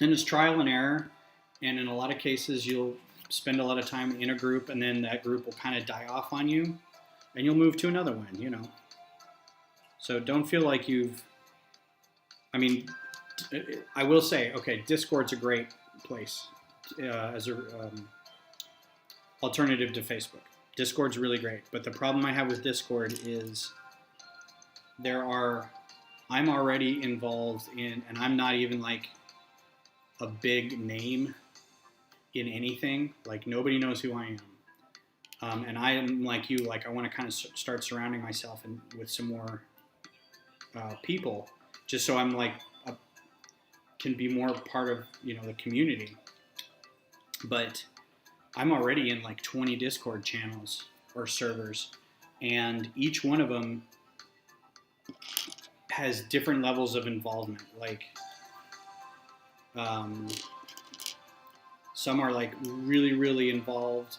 it's trial and error. And in a lot of cases, you'll spend a lot of time in a group and then that group will kind of die off on you and you'll move to another one, So don't feel like I will say, okay, Discord's a great place as a alternative to Facebook. Discord's really great, but the problem I have with Discord is I'm already involved in, and I'm not even like a big name in anything. Like nobody knows who I am. And I am like you, like I want to kind of start surrounding myself with some more people, just so I'm like can be more part of the community. But I'm already in like 20 Discord channels or servers, and each one of them has different levels of involvement. Like some are like really, really involved.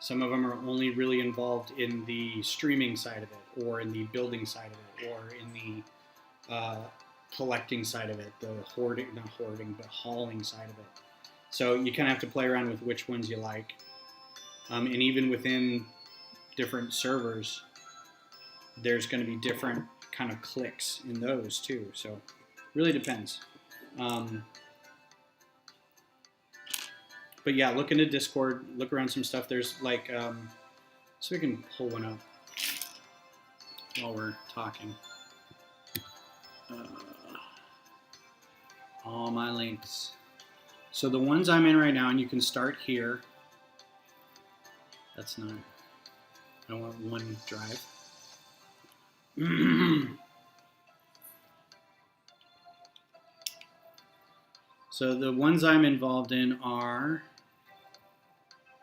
Some of them are only really involved in the streaming side of it, or in the building side of it, or in the collecting side of it, the not hoarding, but hauling side of it. So you kind of have to play around with which ones you like. And even within different servers, there's going to be different kind of cliques in those too. So really depends. But yeah, look into Discord, look around some stuff. There's like, so we can pull one up while we're talking. All my links. So the ones I'm in right now, and you can start here. That's not, I don't want one drive. So the ones I'm involved in are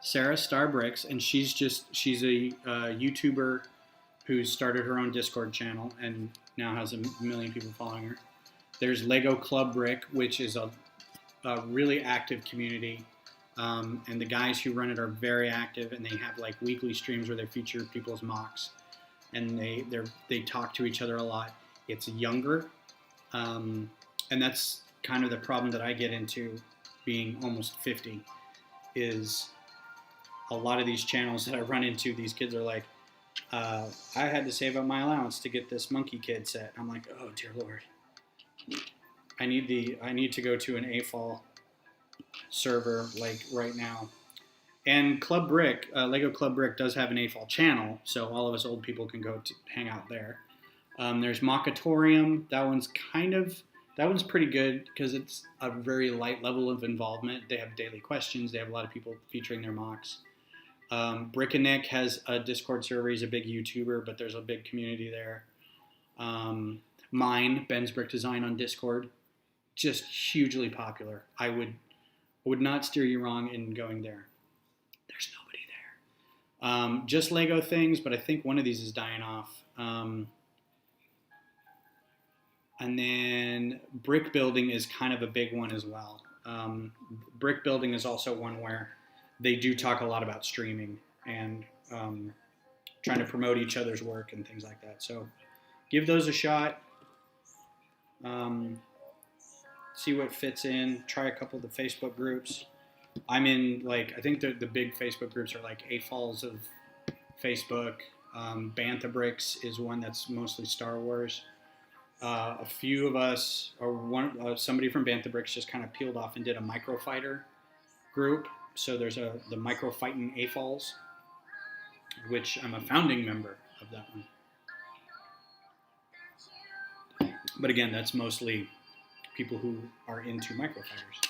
Sarah Star Bricks, and she's a YouTuber who started her own Discord channel and now has a million people following her. There's Lego Club Brick, which is a really active community. And the guys who run it are very active, and they have like weekly streams where they feature people's mocks, and they talk to each other a lot. It's younger, and that's kind of the problem that I get into being almost 50, is a lot of these channels that I run into, these kids are like, I had to save up my allowance to get this Monkey Kid set. I'm like, oh dear Lord, I need to go to an AFOL server like right now. And Club Brick, Lego Club Brick does have an AFOL channel, so all of us old people can go to hang out there. There's Mockatorium. That one's pretty good because it's a very light level of involvement. They have daily questions. They have a lot of people featuring their mocks. Brick and Nick has a Discord server. He's a big YouTuber, but there's a big community there. Mine, Ben's Brick Design on Discord, just hugely popular. I would not steer you wrong in going there. There's nobody there. Just Lego things, but I think one of these is dying off. And then brick building is kind of a big one as well. Brick building is also one where they do talk a lot about streaming and trying to promote each other's work and things like that. So give those a shot. See what fits in. Try a couple of the Facebook groups. I'm in, like, I think the big Facebook groups are like AFOLs of Facebook, Bantha Bricks is one that's mostly Star Wars. A few of us, or somebody from Bantha Bricks just kind of peeled off and did a microfighter group. So there's the Microfighting AFOLs, which I'm a founding member of that one. But again, that's mostly people who are into microfighters.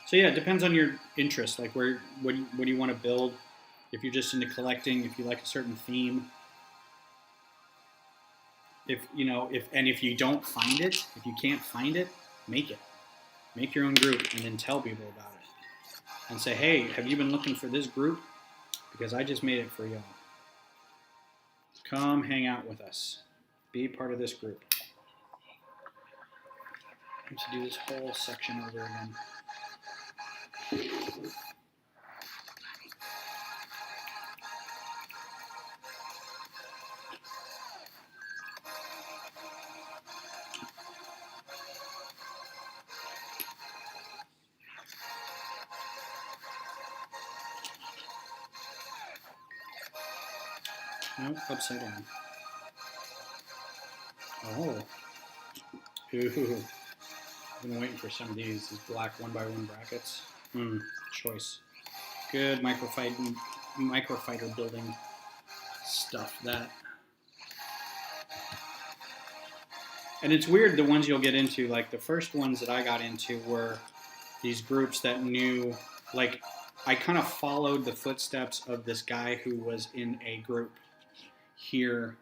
So yeah, it depends on your interest. Like what do you want to build? If you're just into collecting, if you like a certain theme, if you don't find it, if you can't find it, make it. Make your own group and then tell people about it. And say, hey, have you been looking for this group? Because I just made it for y'all. Come hang out with us. Be part of this group. I have to do this whole section over again. Nope, upside down. Oh. Ooh. I've been waiting for some of these black 1x1 brackets. Choice. Good microfighter building stuff, that. And it's weird, the ones you'll get into, like the first ones that I got into were these groups that knew, like, I kind of followed the footsteps of this guy who was in a group here,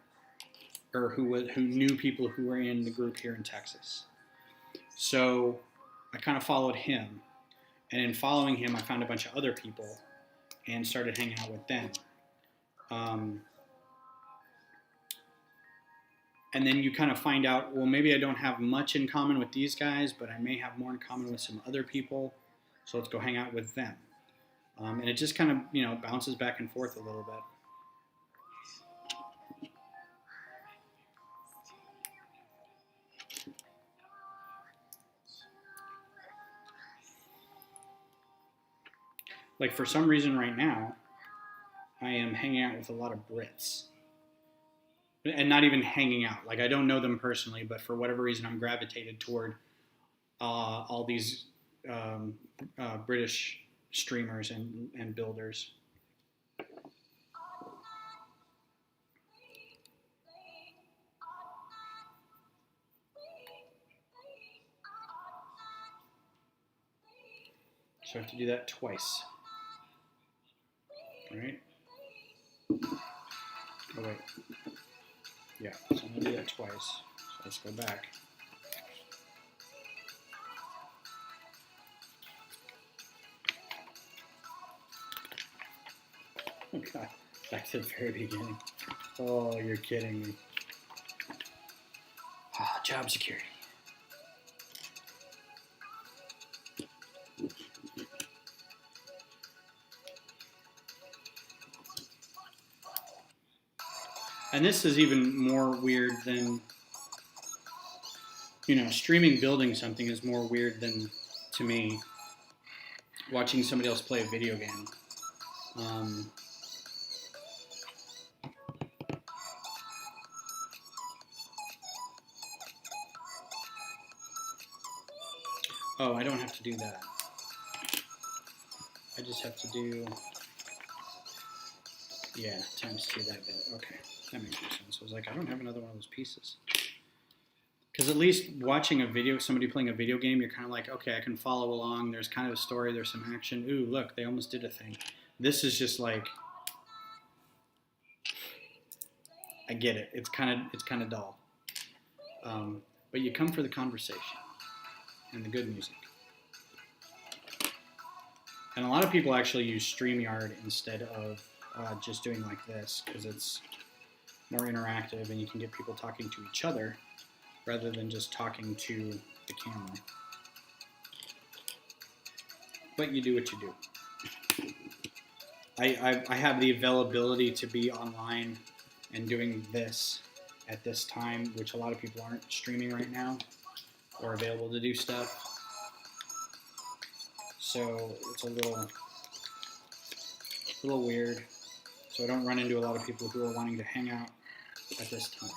or who knew people who were in the group here in Texas. So I kind of followed him, and in following him, I found a bunch of other people and started hanging out with them. And then you kind of find out, well, maybe I don't have much in common with these guys, but I may have more in common with some other people, so let's go hang out with them. And it just kind of, bounces back and forth a little bit. Like, for some reason right now, I am hanging out with a lot of Brits. And not even hanging out. Like, I don't know them personally, but for whatever reason, I'm gravitated toward all these British streamers and builders. So I have to do that twice. All right? Oh, wait. Yeah, so I'm going to do that twice. So let's go back. Oh, God. Back to the very beginning. Oh, you're kidding me. Oh, job security. And this is even more weird than, streaming building something is more weird than, to me, watching somebody else play a video game. Oh, I don't have to do that. I just have to do, yeah, times 2 that bit. Okay, that makes more sense. I was like, I don't have another one of those pieces. Because at least watching somebody playing a video game, you're kind of like, okay, I can follow along. There's kind of a story. There's some action. Ooh, look, they almost did a thing. This is just like, I get it. It's kind of dull. But you come for the conversation and the good music. And a lot of people actually use StreamYard instead of just doing like this, because it's more interactive and you can get people talking to each other rather than just talking to the camera. But you do what you do. I have the availability to be online and doing this at this time, which a lot of people aren't streaming right now or available to do stuff. So it's a little weird. so I don't run into a lot of people who are wanting to hang out at this time.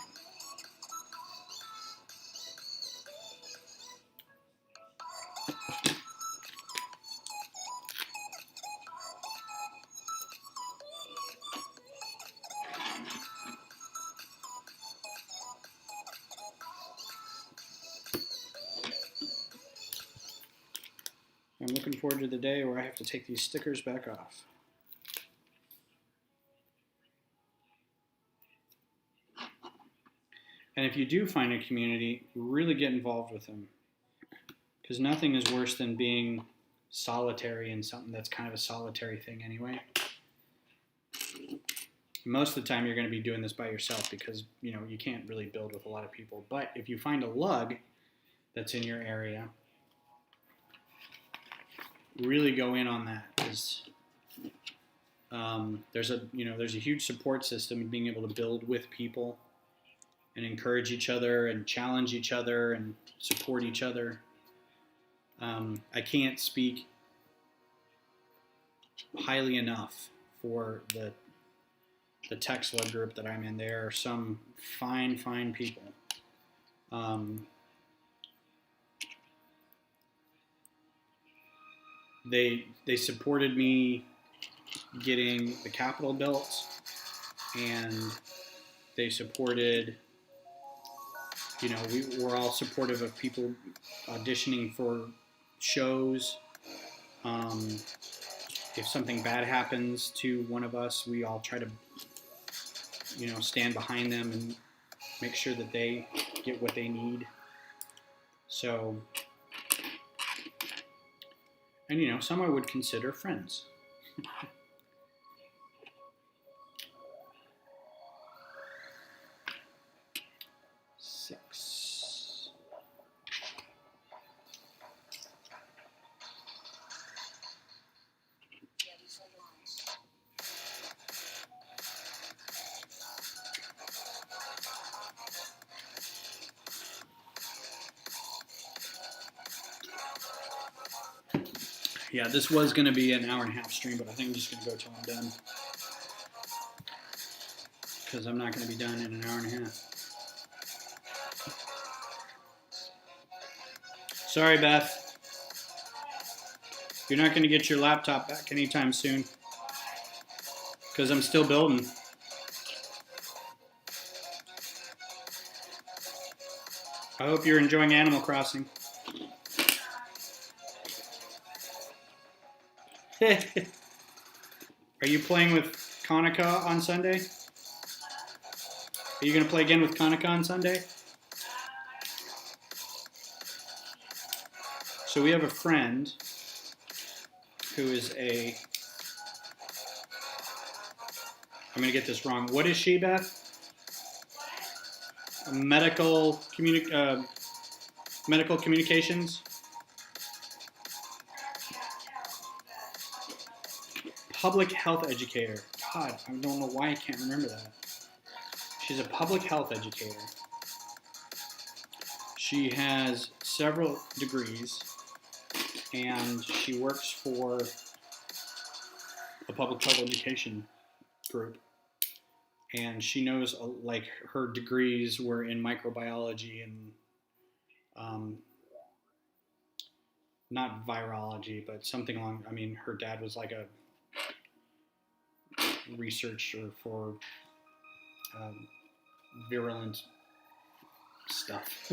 I'm looking forward to the day where I have to take these stickers back off. And if you do find a community, really get involved with them. Because nothing is worse than being solitary in something that's kind of a solitary thing anyway. Most of the time you're going to be doing this by yourself because, you know, you can't really build with a lot of people. But if you find a lug that's in your area, really go in on that, because there's a huge support system in being able to build with people and encourage each other and challenge each other and support each other. I can't speak highly enough for the tech slug group that I'm in. They are some fine people. They supported me getting the Capitol built, and they supported, you know, we're all supportive of people auditioning for shows. If something bad happens to one of us, we all try to, you know, stand behind them and make sure that they get what they need. So, and you know, some I would consider friends. Six. Yeah, this was going to be an hour and a half stream, but I think I'm just going to go till I'm done. Because I'm not going to be done in an hour and a half. Sorry, Beth. You're not going to get your laptop back anytime soon. Because I'm still building. I hope you're enjoying Animal Crossing. Are you playing with Kanika on Sunday? Are you going to play again with Kanika on Sunday? So we have a friend who is I'm going to get this wrong. What is she, Beth? Medical communications? Public health educator. God, I don't know why I can't remember that. She's a public health educator. She has several degrees, and she works for a public health education group. And she knows, like, her degrees were in microbiology and not virology, but something along. I mean, her dad was like a researcher for virulent stuff.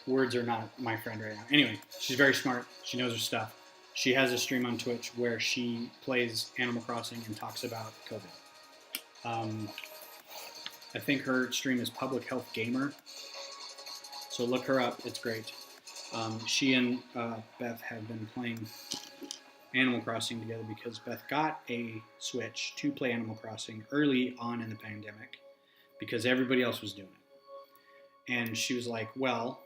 Words are not my friend right now. Anyway, she's very smart. She knows her stuff. She has a stream on Twitch where she plays Animal Crossing and talks about COVID. I think her stream is Public Health Gamer. So look her up. It's great. She and Beth have been playing Animal Crossing together because Beth got a Switch to play Animal Crossing early on in the pandemic because everybody else was doing it. And she was like, well,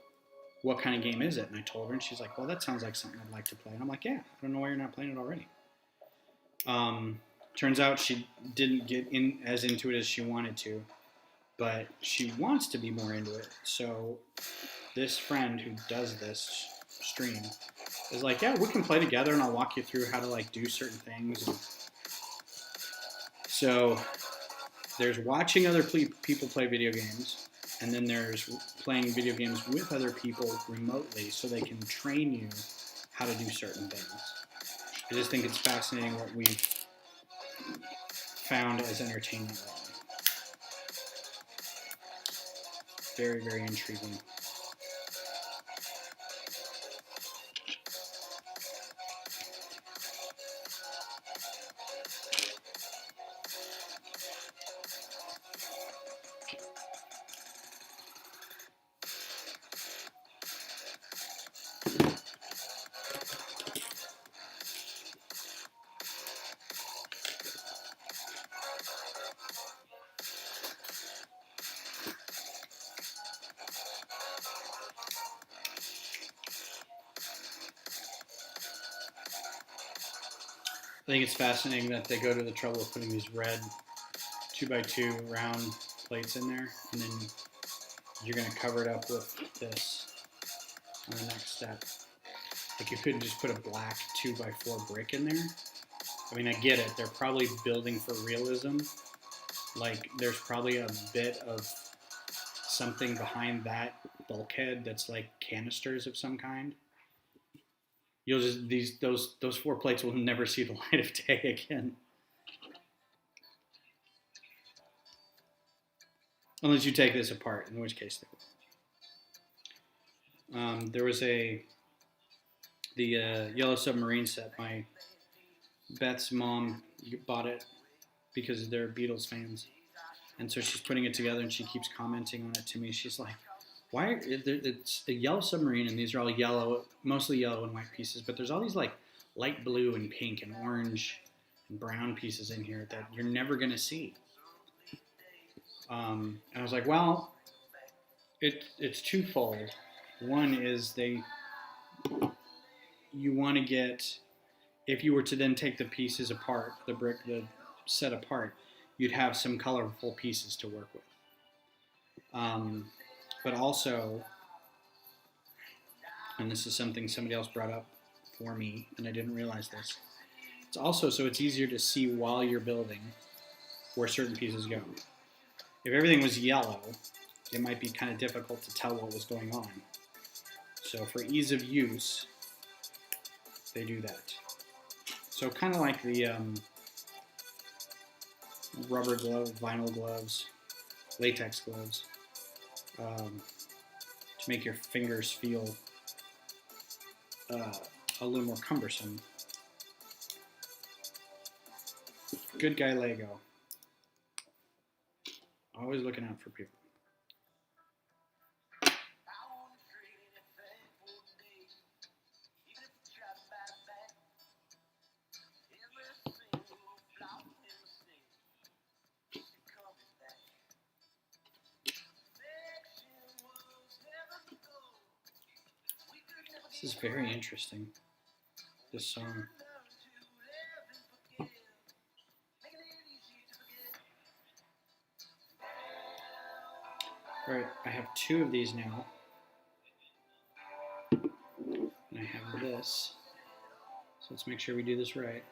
what kind of game is it? And I told her, and she's like, well, that sounds like something I'd like to play. And I'm like, yeah, I don't know why you're not playing it already. Turns out she didn't get as into it as she wanted to, but she wants to be more into it. So this friend who does this stream is like, yeah, we can play together and I'll walk you through how to like do certain things. And So there's watching other people play video games, and then there's playing video games with other people remotely so they can train you how to do certain things. I just think it's fascinating what we've found as entertainment lately. Very, very intriguing. I think it's fascinating that they go to the trouble of putting these red 2x2 round plates in there, and then you're going to cover it up with this on the next step. Like, you couldn't just put a black 2x4 brick in there. I mean, I get it. They're probably building for realism. Like, there's probably a bit of something behind that bulkhead that's like canisters of some kind. You'll just those 4 plates will never see the light of day again, unless you take this apart, in which case they will. There was the Yellow Submarine set. My Beth's mom bought it because they're Beatles fans, and so she's putting it together, and she keeps commenting on it to me. She's like, "Why? It's a Yellow Submarine, and these are all yellow, mostly yellow and white pieces, but there's all these like light blue and pink and orange and brown pieces in here that you're never gonna see." And I was like, "Well, it's twofold. One is you want to get, if you were to then take the pieces apart, the set apart, you'd have some colorful pieces to work with. But also, and this is something somebody else brought up for me, and I didn't realize this, it's also so it's easier to see while you're building where certain pieces go. If everything was yellow, it might be kind of difficult to tell what was going on. So for ease of use, they do that. So kind of like the rubber glove, vinyl gloves, latex gloves, to make your fingers feel a little more cumbersome. Good guy Lego. Always looking out for people. This is very interesting, this song. Alright, I have 2 of these now. And I have this. So let's make sure we do this right.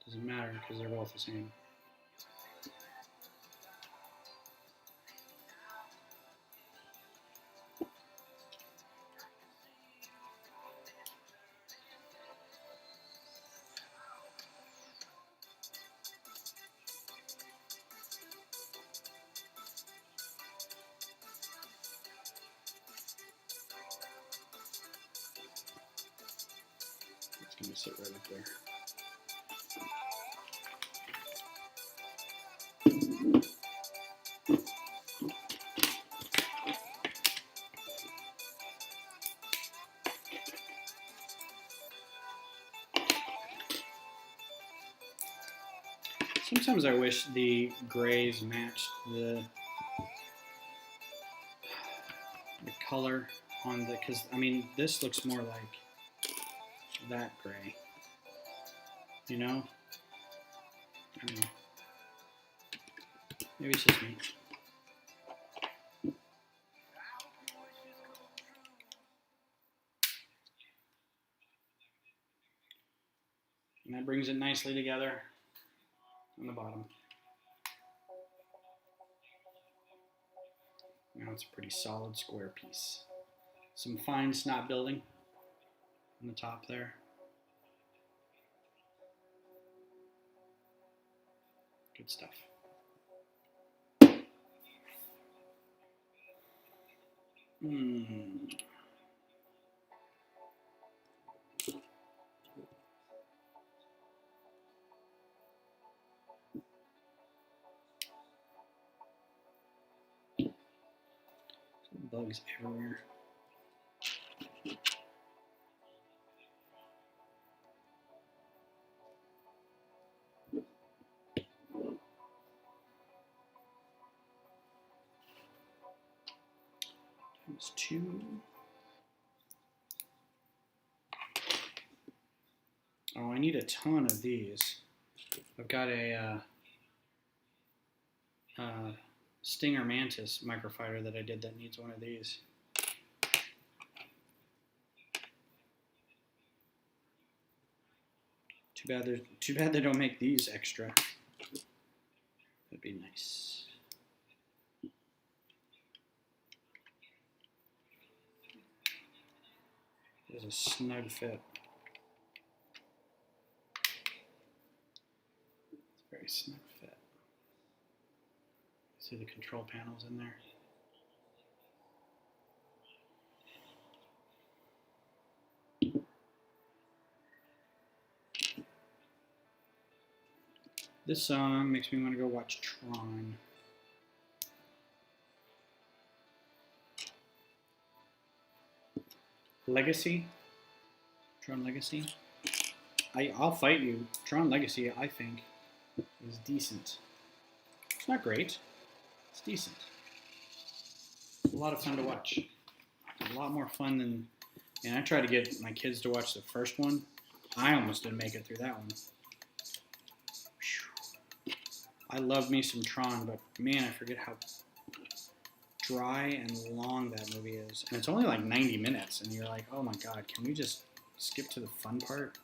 Doesn't matter because they're both the same. It's going to sit right up there. Sometimes I wish the grays matched the color on the, because I mean this looks more like that gray, you know? I don't know. Maybe it's just me. And that brings it nicely together. on the bottom. Now it's a pretty solid square piece. Some fine snot building on the top there. Good stuff. Bugs everywhere. Times 2. Oh, I need a ton of these. I've got a Stinger Mantis microfighter that I did that needs one of these. Too bad they don't make these extra. That'd be nice. There's a snug fit. It's a very snug fit. See the control panels in there. This song makes me want to go watch Tron. Legacy? Tron Legacy? I'll fight you. Tron Legacy, I think, is decent. It's not great. It's decent. It's a lot of fun to watch. A lot more fun than... And I tried to get my kids to watch the first one. I almost didn't make it through that one. I love me some Tron, but man, I forget how dry and long that movie is. And it's only like 90 minutes, and you're like, oh my god, can we just skip to the fun part?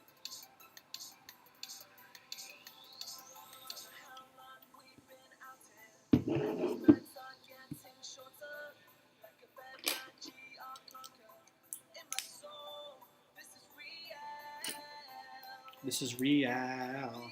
This is real.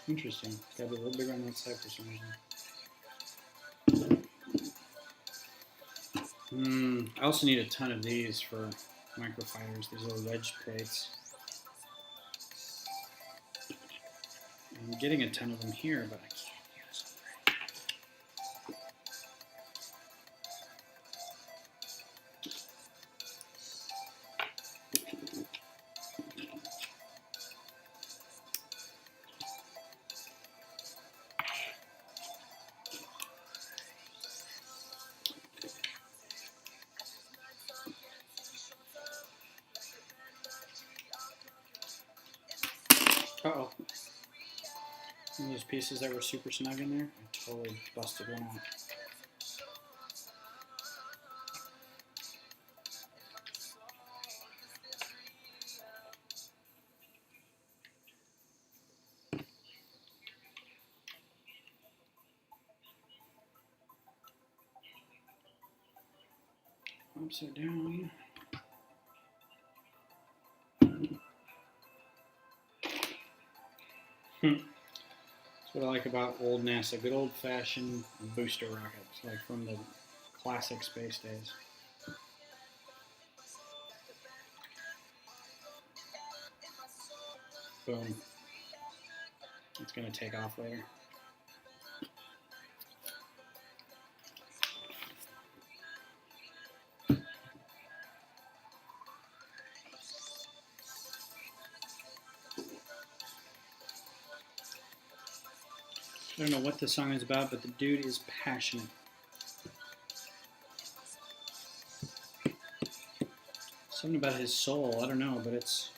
Interesting. It's gotta be a little bigger on that side for some reason. I also need a ton of these for microfibers, these little wedge plates. I'm getting a ton of them here, but I can't use them. Uh-oh. One of those pieces that were super snug in there, I totally busted one out. Upside down. That's what I like about old NASA, good old-fashioned booster rockets, like from the classic space days. Boom. It's going to take off later. I don't know what the song is about, but the dude is passionate. Something about his soul, I don't know, but it's...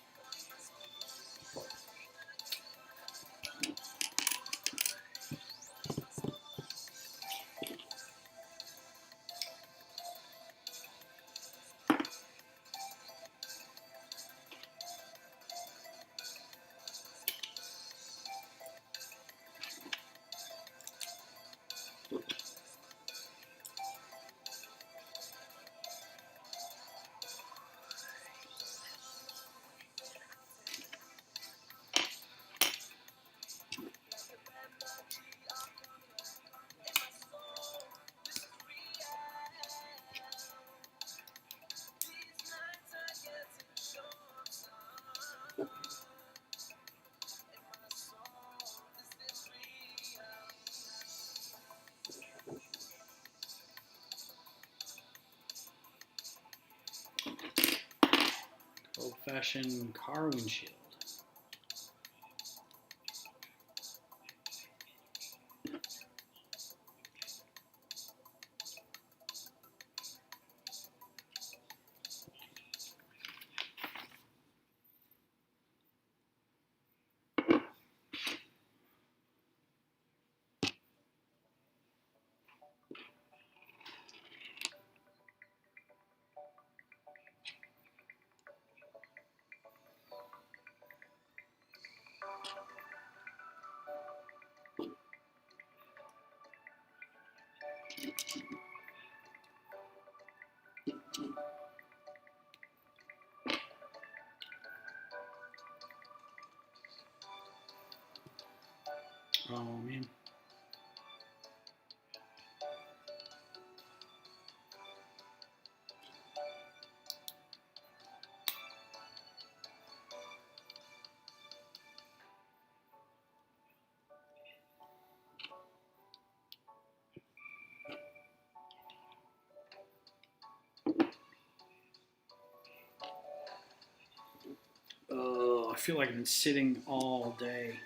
Old-fashioned car windshield. Oh, man. Oh, I feel like I've been sitting all day.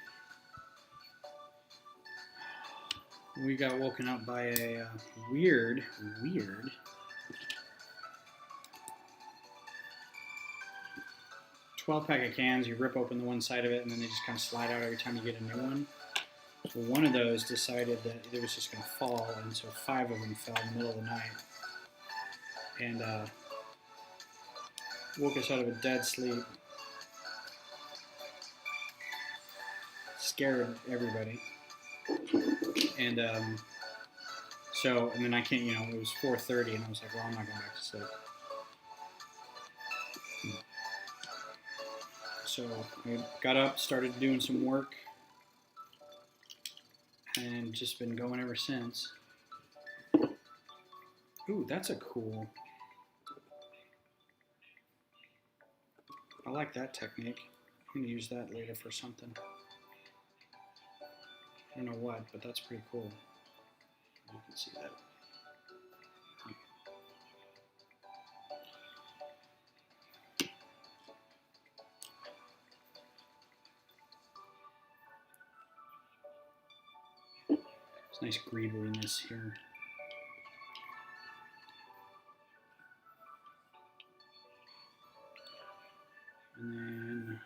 We got woken up by a weird 12-pack of cans. You rip open the one side of it, and then they just kind of slide out every time you get a new one. So one of those decided that it was just going to fall, and so 5 of them fell in the middle of the night. And woke us out of a dead sleep. Scared everybody. And and then I can't, it was 4:30, and I was like, well, I'm not going back to sleep. So I got up, started doing some work, and just been going ever since. Ooh, that's a cool... I like that technique. I'm going to use that later for something. I don't know what, but that's pretty cool. You can see that. It's nice greaseliness here. And then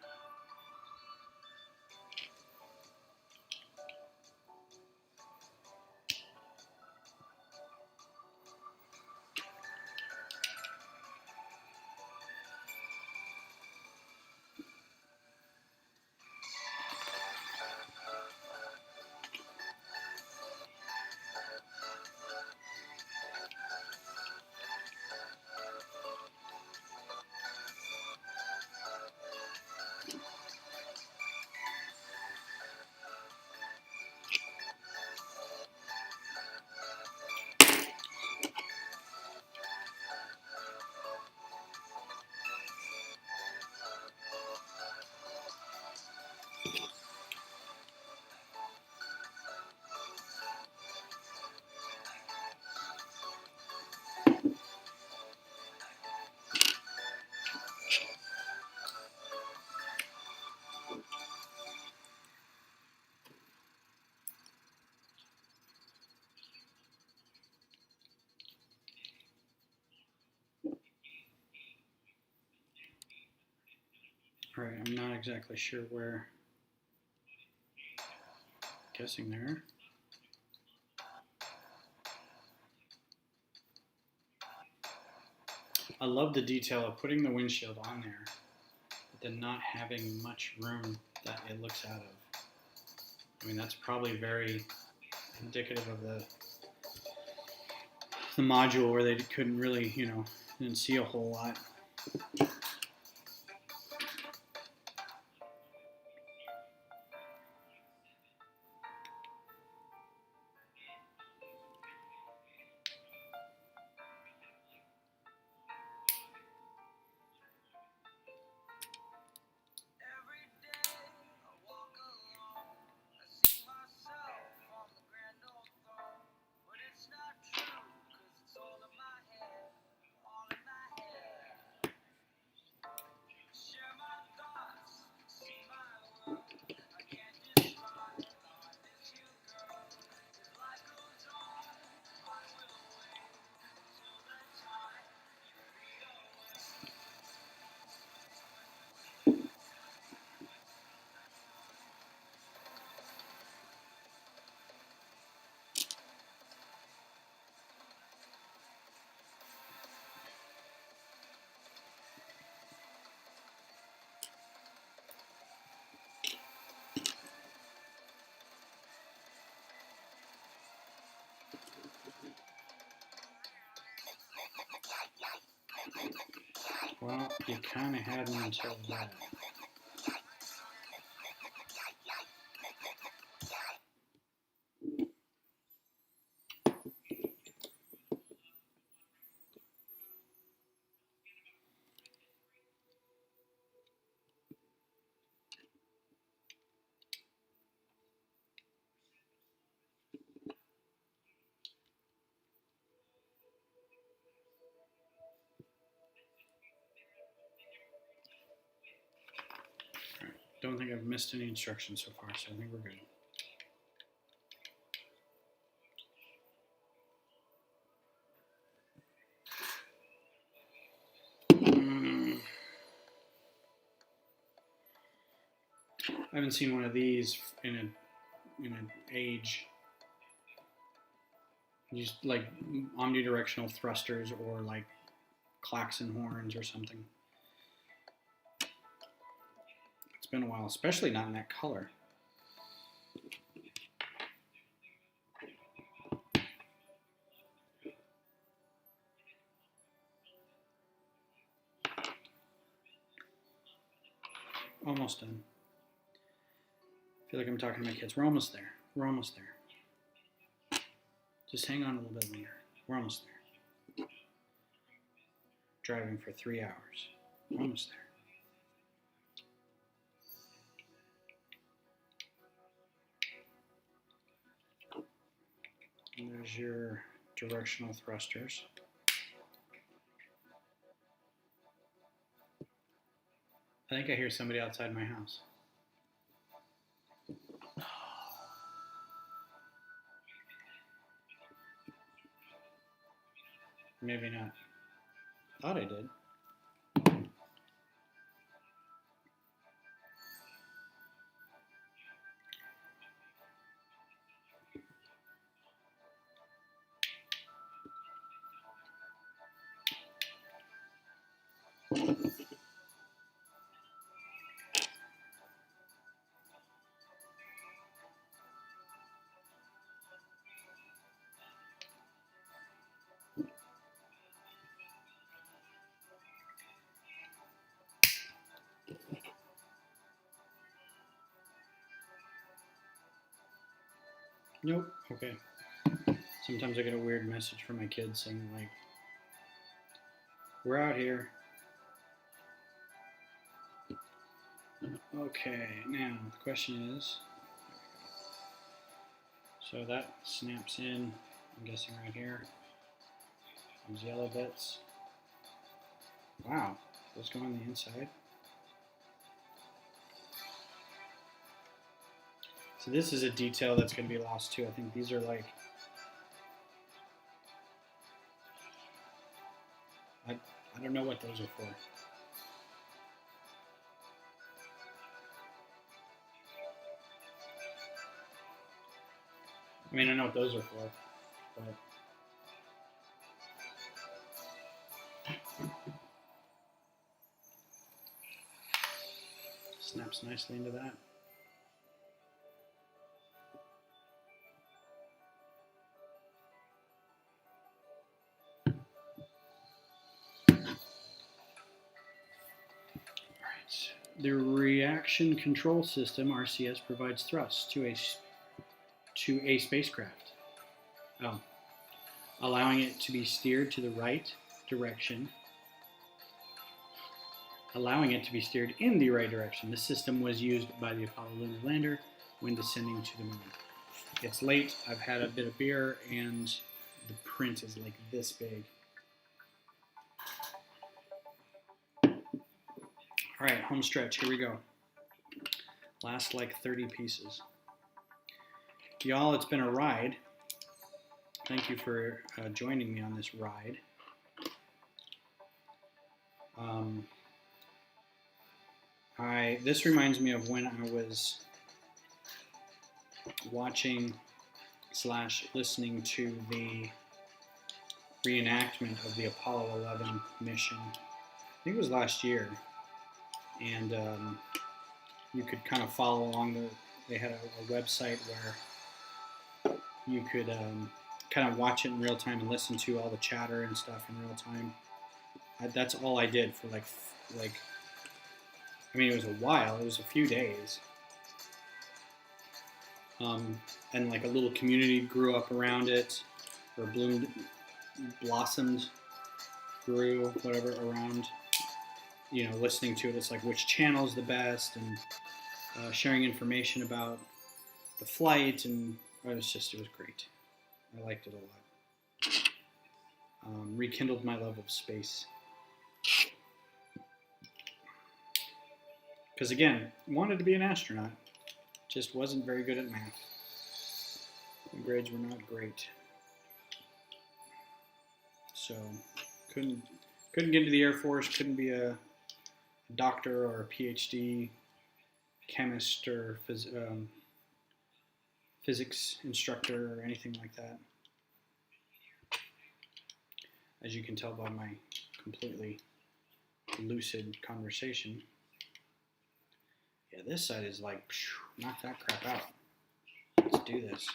All right, I'm not exactly sure where. Guessing there. I love the detail of putting the windshield on there, but then not having much room that it looks out of. I mean, that's probably very indicative of the module where they couldn't really, didn't see a whole lot. Well, you kind of had me until that. Don't think I've missed any instructions so far, so I think we're good. I haven't seen one of these in an age. Just like omnidirectional thrusters or like klaxon horns or something. It's been a while, especially not in that color. Almost done. I feel like I'm talking to my kids. We're almost there. We're almost there. Just hang on a little bit longer. We're almost there. Driving for 3 hours. Almost there. And there's your directional thrusters. I think I hear somebody outside my house. Maybe not. Thought I did. Nope. Okay. Sometimes I get a weird message from my kids saying like, we're out here. Okay, now the question is, so that snaps in, I'm guessing right here, those yellow bits. Wow, those go on the inside. So this is a detail that's going to be lost too. I think these are like, I don't know what those are for. I mean, I know what those are for, but snaps nicely into that. The Reaction Control System, RCS, provides thrust to a spacecraft, allowing it to be steered to the right direction. In the right direction. The system was used by the Apollo Lunar Lander when descending to the moon. It's late. I've had a bit of beer, and the print is like this big. All right, home stretch. Here we go. Last like 30 pieces. Y'all, it's been a ride. Thank you for joining me on this ride. This reminds me of when I was watching / listening to the reenactment of the Apollo 11 mission. I think it was last year, and you could kind of follow along. They had a website where you could kind of watch it in real time and listen to all the chatter and stuff in real time. That's all I did for like I mean, it was a while. It was a few days. And like a little community grew up around it, or blossomed, grew, whatever, around, listening to it. It's like which channel's the best, and sharing information about the flight, and it was great. I liked it a lot. Rekindled my love of space. Because again, wanted to be an astronaut, just wasn't very good at math. My grades were not great, so couldn't get into the Air Force. Couldn't be a doctor or a PhD chemist or physics instructor or anything like that. As you can tell by my completely lucid conversation. Yeah, this side is like, knock that crap out. Let's do this.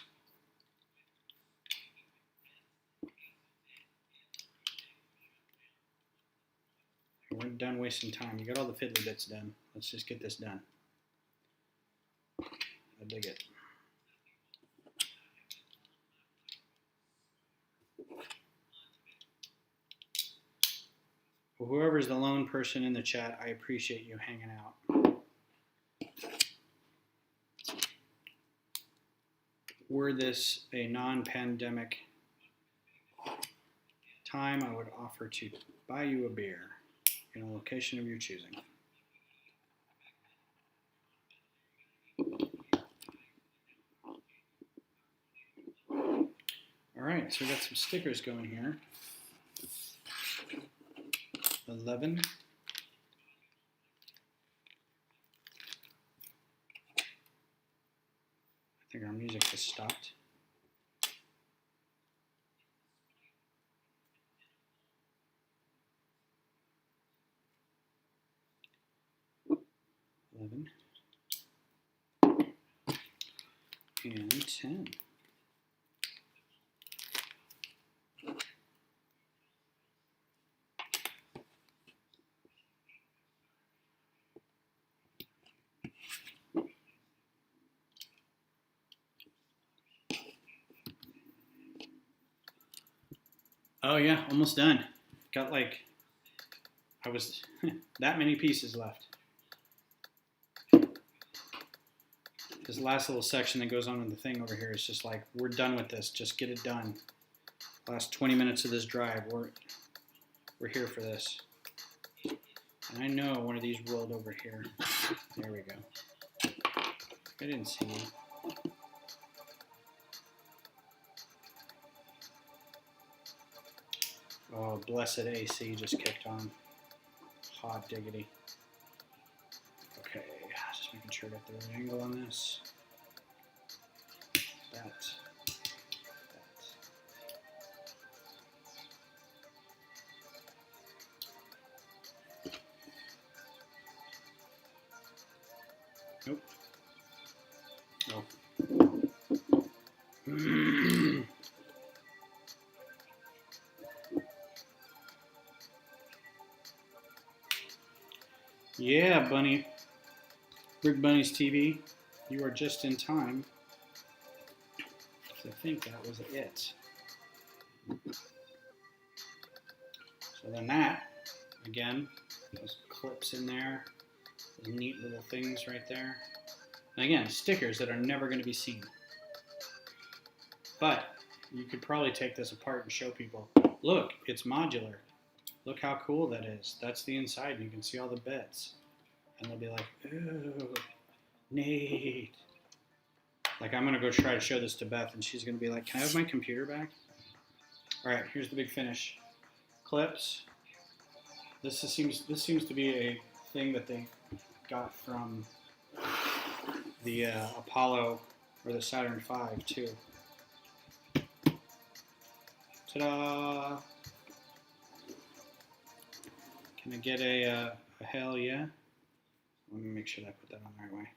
We're done wasting time. You got all the fiddly bits done. Let's just get this done. I dig it. Well, whoever's the lone person in the chat, I appreciate you hanging out. Were this a non-pandemic time, I would offer to buy you a beer in a location of your choosing. All right, so we got some stickers going here. 11. I think our music has stopped. And 10. Oh yeah, almost done. Got like, that many pieces left. This last little section that goes on in the thing over here is just like, we're done with this. Just get it done. Last 20 minutes of this drive, we're here for this. And I know one of these rolled over here. There we go. I didn't see you. Oh, blessed AC just kicked on. Hot diggity. Okay, just making sure I got the right angle on this. That. Nope. Oh. Yeah, Bunny. Big Bunny's TV. You are just in time. I think that was it. So then that, again, those clips in there, those neat little things right there. And again, stickers that are never going to be seen. But you could probably take this apart and show people, look, it's modular. Look how cool that is. That's the inside. You can see all the bits. And they'll be like, ooh, neat. Like, I'm going to go try to show this to Beth, and she's going to be like, can I have my computer back? All right, here's the big finish. Clips. This seems to be a thing that they got from the Apollo or the Saturn V, too. Ta-da! Can I get a hell yeah? Let me make sure that I put that on the right way.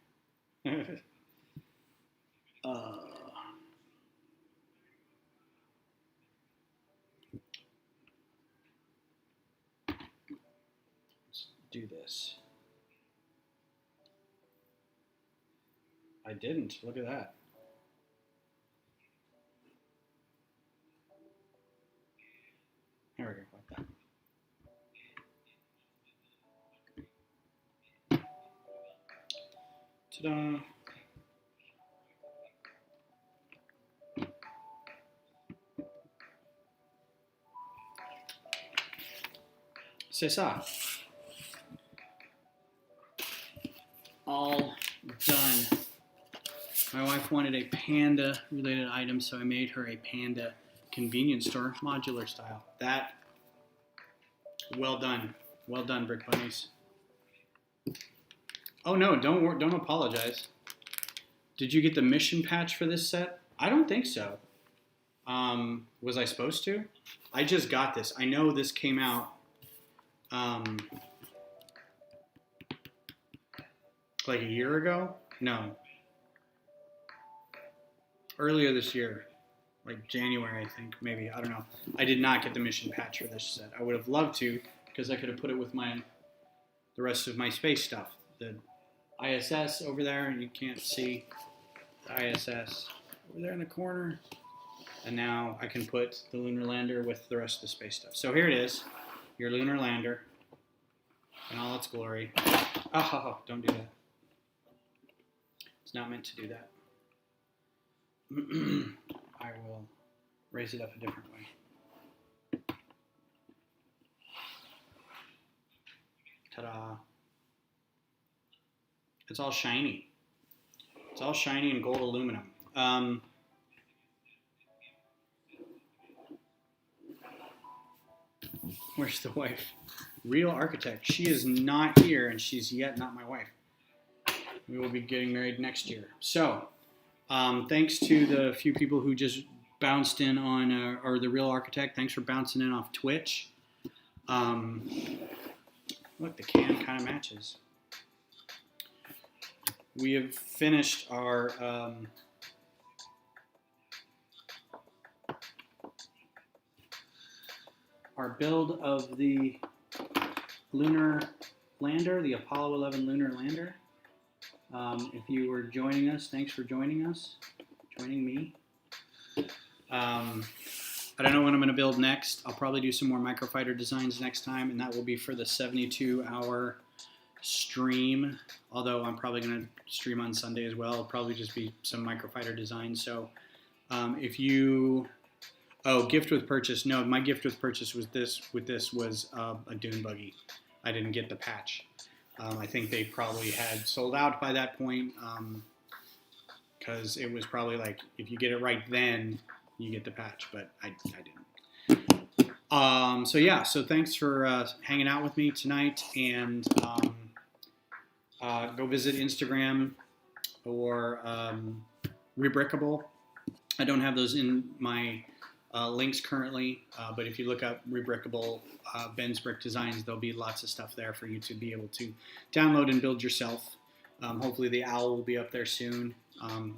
Let's do this. I didn't. Look at that. There we go, like that. Ta-da! C'est ça. All done. My wife wanted a panda related item, so I made her a panda convenience store modular style. That, well done. Well done, Brick Bunnies. Oh no, don't apologize. Did you get the mission patch for this set? I don't think so. Was I supposed to? I just got this. I know this came out like a year ago? No. Earlier this year. Like January, I think, maybe. I don't know. I did not get the mission patch for this set. I would have loved to, because I could have put it with the rest of my space stuff. The ISS over there, and you can't see the ISS over there in the corner. And now I can put the Lunar Lander with the rest of the space stuff. So here it is, your Lunar Lander in all its glory. Oh, don't do that. It's not meant to do that. I will raise it up a different way. Ta-da. It's all shiny. It's all shiny and gold aluminum. Where's the wife? Real architect. She is not here, and she's yet not my wife. We will be getting married next year. So, thanks to the few people who just bounced in on, or the Real Architect. Thanks for bouncing in off Twitch. Look, the can kind of matches. We have finished our build of the Lunar Lander, the Apollo 11 Lunar Lander. If you were joining us, thanks for joining us, joining me. I don't know when I'm going to build next. I'll probably do some more microfighter designs next time, and that will be for the 72-hour stream, although I'm probably going to stream on Sunday as well. It'll probably just be some microfighter designs. So if you... Oh, gift with purchase. No, my gift with purchase was this. With this was a dune buggy. I didn't get the patch. I think they probably had sold out by that point, because it was probably like, if you get it right then, you get the patch, but I didn't. So yeah, so thanks for hanging out with me tonight, and go visit Instagram or Rebrickable. I don't have those in my links currently, but if you look up Rebrickable, Ben's Brick Designs, there'll be lots of stuff there for you to be able to download and build yourself. Hopefully the owl will be up there soon.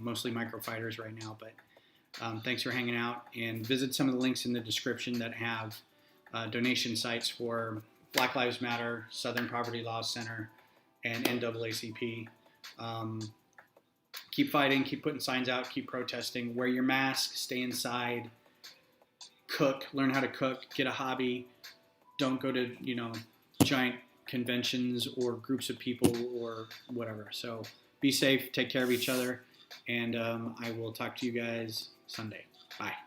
Mostly microfighters right now, but thanks for hanging out, and visit some of the links in the description that have donation sites for Black Lives Matter, Southern Poverty Law Center, and NAACP. Keep fighting, keep putting signs out, keep protesting, wear your mask, stay inside, cook, learn how to cook, get a hobby. Don't go to, giant conventions or groups of people or whatever. So be safe, take care of each other, and I will talk to you guys Sunday. Bye.